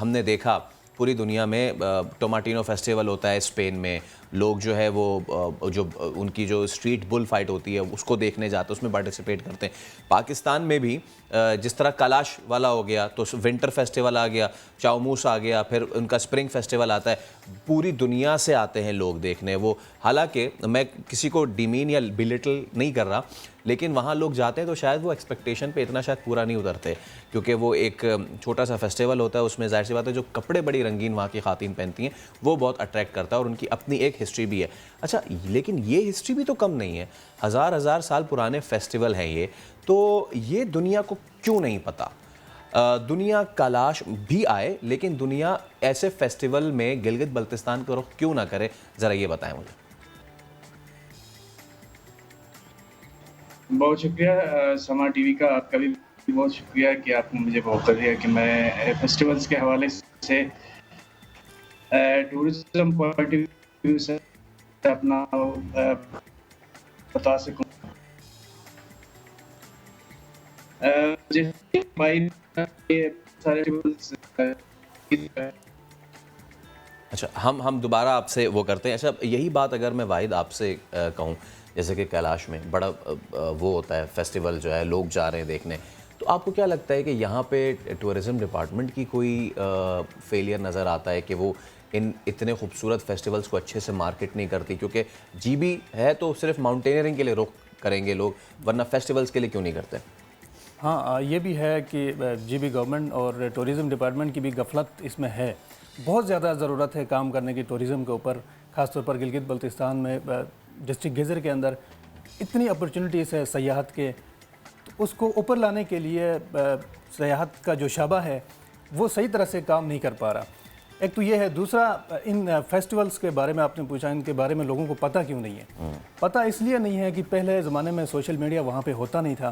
ہم نے دیکھا پوری دنیا میں ٹوماٹینو فیسٹیول ہوتا ہے اسپین میں، لوگ جو ہے وہ جو ان کی جو اسٹریٹ بل فائٹ ہوتی ہے اس کو دیکھنے جاتے ہیں، اس میں پارٹیسپیٹ کرتے ہیں۔ پاکستان میں بھی جس طرح کلاش والا ہو گیا تو ونٹر فیسٹیول آ گیا، چاؤموس آ گیا، پھر ان کا اسپرنگ فیسٹیول آتا ہے، پوری دنیا سے آتے ہیں لوگ دیکھنے وہ۔ حالانکہ میں کسی کو ڈیمین یا بلیٹل نہیں کر رہا، لیکن وہاں لوگ جاتے ہیں تو شاید وہ ایکسپیکٹیشن پہ اتنا شاید پورا نہیں اترتے، کیونکہ وہ ایک چھوٹا سا فیسٹیول ہوتا ہے، اس میں ظاہر سی بات ہے جو کپڑے بڑی رنگین وہاں کی خواتین پہنتی ہیں وہ بہت اٹریکٹ کرتا ہے اور ان کی اپنی ایک ہسٹری بھی ہے۔ اچھا، لیکن یہ ہسٹری بھی تو کم نہیں ہے، ہزار سال پرانے فیسٹیول ہیں یہ، تو یہ دنیا کو کیوں نہیں پتہ؟ دنیا کلاش بھی آئے لیکن دنیا ایسے فیسٹیول میں گلگت بلتستان کا رخ کیوں نہ کرے، ذرا یہ بتائیں مجھے۔ بہت شکریہ سما ٹی وی کا، آپ کا بھی بہت شکریہ کہ آپ نے مجھے موقع دیا کہ میں فیسٹیولز کے حوالے سے ٹورزم پوائنٹ آف ویو سے اپنا بتا سکوں۔ اچھا، ہم دوبارہ آپ سے وہ کرتے ہیں۔ اچھا، یہی بات اگر میں واحد آپ سے کہوں، جیسے کہ کیلاش میں بڑا وہ ہوتا ہے فیسٹیول جو ہے، لوگ جا رہے ہیں دیکھنے، تو آپ کو کیا لگتا ہے کہ یہاں پہ ٹورزم ڈپارٹمنٹ کی کوئی فیلئر نظر آتا ہے کہ وہ ان اتنے خوبصورت فیسٹیولز کو اچھے سے مارکیٹ نہیں کرتی؟ کیونکہ جی بی ہے تو صرف ماؤنٹینئرنگ کے لیے رخ کریں گے لوگ، ورنہ فیسٹیولز کے لیے کیوں نہیں کرتے؟ ہاں، یہ بھی ہے کہ جی بی گورنمنٹ اور ٹورزم ڈپارٹمنٹ کی بھی غفلت اس میں ہے، بہت زیادہ ضرورت ہے کام کرنے کی ٹورزم کے اوپر، خاص طور پر گلگت بلتستان میں ڈسٹرکٹ گیزر کے اندر اتنی اپرچونٹیز ہے سیاحت کے، تو اس کو اوپر لانے کے لیے سیاحت کا جو شعبہ ہے وہ صحیح طرح سے کام نہیں کر پا رہا۔ ایک تو یہ ہے، دوسرا ان فیسٹیولز کے بارے میں آپ نے پوچھا، ان کے بارے میں لوگوں کو پتہ کیوں نہیں ہے؟ پتہ اس لیے نہیں ہے کہ پہلے زمانے میں سوشل میڈیا وہاں پہ ہوتا نہیں تھا،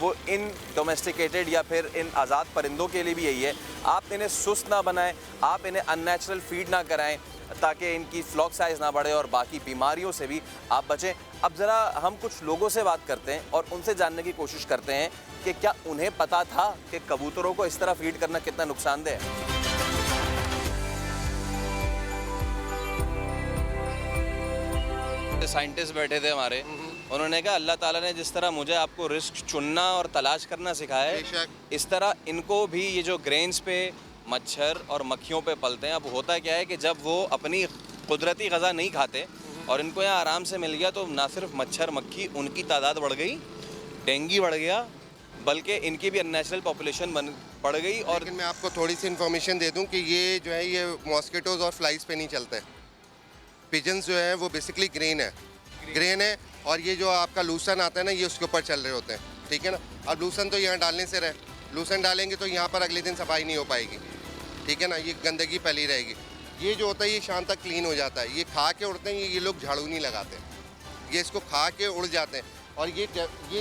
وہ ان ڈومیسٹیکیٹڈ یا پھر ان آزاد پرندوں کے لیے بھی یہی ہے. آپ انہیں سست نہ بنائیں, آپ انہیں ان نیچرل فیڈ نہ کرائیں تاکہ ان کی فلاک سائز نہ بڑھے اور باقی بیماریوں سے بھی آپ بچیں. اب ذرا ہم کچھ لوگوں سے بات کرتے ہیں اور ان سے جاننے کی کوشش کرتے ہیں کہ کیا انہیں پتا تھا کہ کبوتروں کو اس طرح فیڈ کرنا کتنا نقصان دہ ہے. سائنٹسٹ بیٹھے تھے ہمارے, انہوں نے کہا اللہ تعالیٰ نے جس طرح مجھے آپ کو رزق چننا اور تلاش کرنا سکھایا ہے, اس طرح ان کو بھی یہ جو گرینز پہ مچھر اور مکھیوں پہ پلتے ہیں. اب ہوتا کیا ہے کہ جب وہ اپنی قدرتی غذا نہیں کھاتے اور ان کو یہاں آرام سے مل گیا تو نہ صرف مچھر مکھی ان کی تعداد بڑھ گئی, ڈینگی بڑھ گیا, بلکہ ان کی بھی ان نیچرل پاپولیشن بڑھ گئی. اور لیکن میں آپ کو تھوڑی سی انفارمیشن دے دوں کہ یہ جو ہے یہ ماسکیٹوز اور فلائز پہ نہیں چلتا ہے. پیجنز جو ہے وہ بیسکلی گرین ہے اور یہ جو آپ کا لوسن آتا ہے نا یہ اس کے اوپر چل رہے ہوتے ہیں, ٹھیک ہے نا. اب لوسن تو یہاں ڈالنے سے رہے, لوسن ڈالیں گے تو یہاں پر اگلے دن صفائی نہیں ہو پائے گی, ٹھیک ہے نا, یہ گندگی پھیلی رہے گی. یہ جو ہوتا ہے یہ شام تک کلین ہو جاتا ہے. یہ کھا کے اڑتے ہیں, یہ لوگ جھاڑو نہیں لگاتے, یہ اس کو کھا کے اڑ جاتے ہیں. اور یہ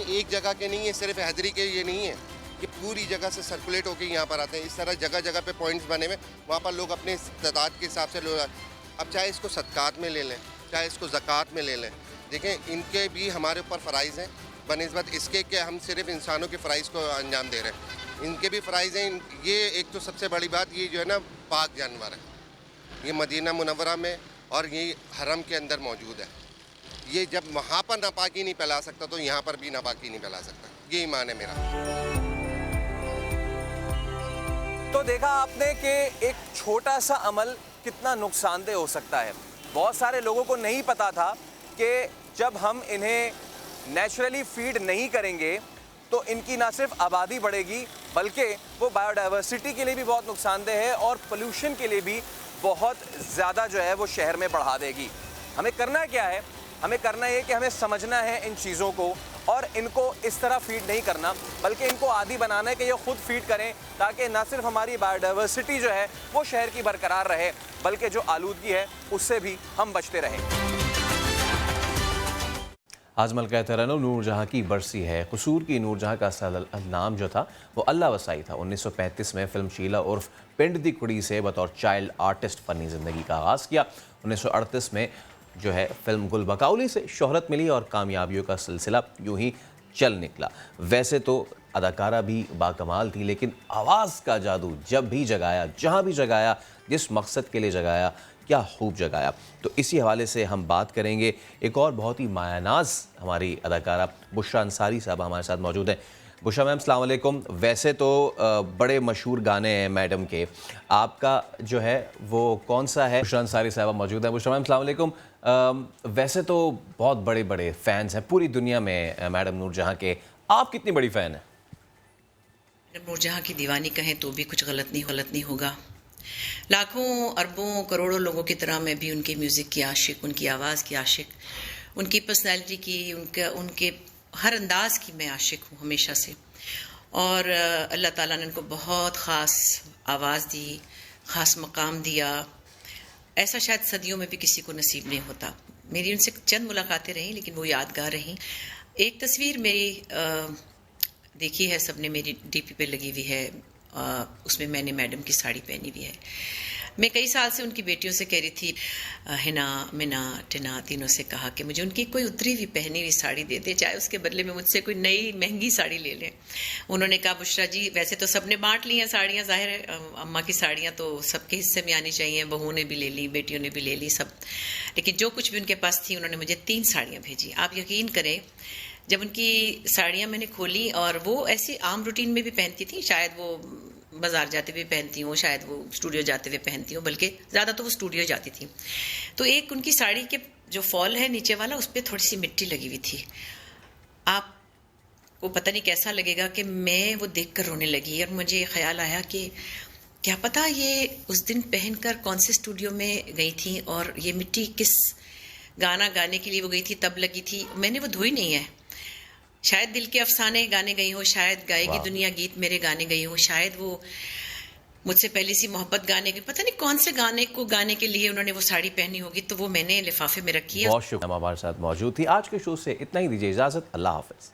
ایک جگہ کے نہیں ہے, صرف حیدری کے یہ نہیں ہے, یہ پوری جگہ سے سرکولیٹ ہو کے یہاں پر آتے ہیں. اس طرح جگہ جگہ پہ پوائنٹس بنے ہوئے, وہاں پر لوگ اپنے تعداد کے حساب سے لوگ. اب چاہے اس کو صدقات میں لے لیں, چاہے اس کو زکوٰۃ میں لے لیں, دیکھیں ان کے بھی ہمارے اوپر فرائض ہیں بنسبت اس کے کہ ہم صرف انسانوں کے فرائض کو انجام دے رہے ہیں. ان کے بھی فرائض ہیں. یہ ایک تو سب سے بڑی بات یہ جو ہے نا پاک جانور ہے, یہ مدینہ منورہ میں اور یہ حرم کے اندر موجود ہے. یہ جب وہاں پر ناپاکی نہیں پھیلا سکتا تو یہاں پر بھی ناپاکی نہیں پھیلا سکتا. یہ ایمان ہے میرا. تو دیکھا آپ نے کہ ایک چھوٹا سا عمل کتنا نقصان دہ ہو سکتا ہے. بہت سارے لوگوں کو نہیں پتا تھا کہ جب ہم انہیں نیچرلی فیڈ نہیں کریں گے تو ان کی نہ صرف آبادی بڑھے گی بلکہ وہ بایو ڈائیورسٹی کے لیے بھی بہت نقصان دہ ہے اور پولوشن کے لیے بھی بہت زیادہ جو ہے وہ شہر میں بڑھا دے گی. ہمیں کرنا کیا ہے؟ ہمیں کرنا یہ کہ ہمیں سمجھنا ہے ان چیزوں کو اور ان کو اس طرح فیڈ نہیں کرنا بلکہ ان کو عادی بنانا ہے کہ یہ خود فیڈ کریں تاکہ نہ صرف ہماری بایو ڈائیورسٹی جو ہے وہ شہر کی برقرار رہے بلکہ جو آلودگی ہے اس سے بھی ہم بچتے رہیں. آج ملکہ ترنم نور جہاں کی برسی ہے. قصور کی نور جہاں کا اصل نام جو تھا وہ اللہ وسائی تھا. 1935 میں فلم شیلا عرف پنڈ دی کڑی سے بطور چائلڈ آرٹسٹ فنی زندگی کا آغاز کیا. 1938 میں جو ہے فلم گل بکاؤلی سے شہرت ملی اور کامیابیوں کا سلسلہ یوں ہی چل نکلا. ویسے تو اداکارہ بھی باکمال تھی لیکن آواز کا جادو جب بھی جگایا, جہاں بھی جگایا, جس مقصد کے لیے جگایا, کیا خوب جگایا. تو اسی حوالے سے ہم بات کریں گے. ایک اور بہت ہی مایہ ناز ہماری اداکارہ بشریٰ انصاری صاحبہ ہمارے ساتھ موجود ہیں. بشریٰ میم السلام علیکم. ویسے تو بڑے مشہور گانے ہیں میڈم کے, آپ کا جو ہے وہ کون سا ہے؟ بشریٰ انصاری صاحبہ موجود ہیں. بشریٰ میم السلام علیکم. ویسے تو بہت بڑے بڑے فینس ہیں پوری دنیا میں میڈم نور جہاں کے, آپ کتنی بڑی فین ہیں؟ نور جہاں کی دیوانی کہیں تو بھی کچھ غلط نہیں ہوگا. لاکھوں اربوں کروڑوں لوگوں کی طرح میں بھی ان کے میوزک کی عاشق, ان کی آواز کی عاشق, ان کی پرسنالٹی کی, ان کے ہر انداز کی میں عاشق ہوں ہمیشہ سے. اور اللہ تعالیٰ نے ان کو بہت خاص آواز دی, خاص مقام دیا. ایسا شاید صدیوں میں بھی کسی کو نصیب نہیں ہوتا. میری ان سے چند ملاقاتیں رہیں لیکن وہ یادگار رہیں. ایک تصویر میری دیکھی ہے سب نے, میری ڈی پی پہ لگی ہوئی ہے, اس میں نے میڈم کی ساڑی پہنی ہوئی ہے. میں کئی سال سے ان کی بیٹیوں سے کہہ رہی تھی, ہنا منا ٹنا تینوں سے کہا کہ مجھے ان کی کوئی اتری ہوئی پہنی ہوئی ساڑی دے دے, چاہے اس کے بدلے میں مجھ سے کوئی نئی مہنگی ساڑی لے لیں. انہوں نے کہا بشریٰ جی ویسے تو سب نے بانٹ لی ہیں ساڑیاں, ظاہر ہے اماں کی ساڑیاں تو سب کے حصے میں آنی چاہیے, بہوؤں نے بھی لے لی, بیٹیوں نے بھی لے لی سب, لیکن جو کچھ بھی ان کے پاس تھی انہوں نے مجھے 3 ساڑیاں بھیجی. آپ یقین کریں جب ان کی ساڑیاں میں نے کھولی, اور وہ ایسی عام روٹین میں بھی پہنتی تھیں, شاید وہ بازار جاتے ہوئے پہنتی ہوں, شاید وہ اسٹوڈیو جاتے ہوئے پہنتی ہوں, بلکہ زیادہ تو وہ اسٹوڈیو جاتی تھیں. تو ایک ان کی ساڑی کے جو فال ہے نیچے والا, اس پہ تھوڑی سی مٹی لگی ہوئی تھی. آپ کو پتہ نہیں کیسا لگے گا کہ میں وہ دیکھ کر رونے لگی, اور مجھے خیال آیا کہ کیا پتہ یہ اس دن پہن کر کون سے اسٹوڈیو میں گئی تھیں, اور یہ مٹی کس گانا گانے کے لیے وہ گئی تھی تب لگی تھی. میں نے وہ دھوئی نہیں ہے, شاید دل کے افسانے گانے گئی ہوں, شاید گائے گی دنیا گیت میرے گانے گئی ہوں, شاید وہ مجھ سے پہلی سی محبت گانے کے, پتہ نہیں کون سے گانے کو گانے کے لیے انہوں نے وہ ساڑی پہنی ہوگی, تو وہ میں نے لفافے میں رکھی ہے. بہت شکریہ ہمارے ساتھ موجود تھی. آج کے شو سے اتنا ہی, دیجیے اجازت. اللہ حافظ.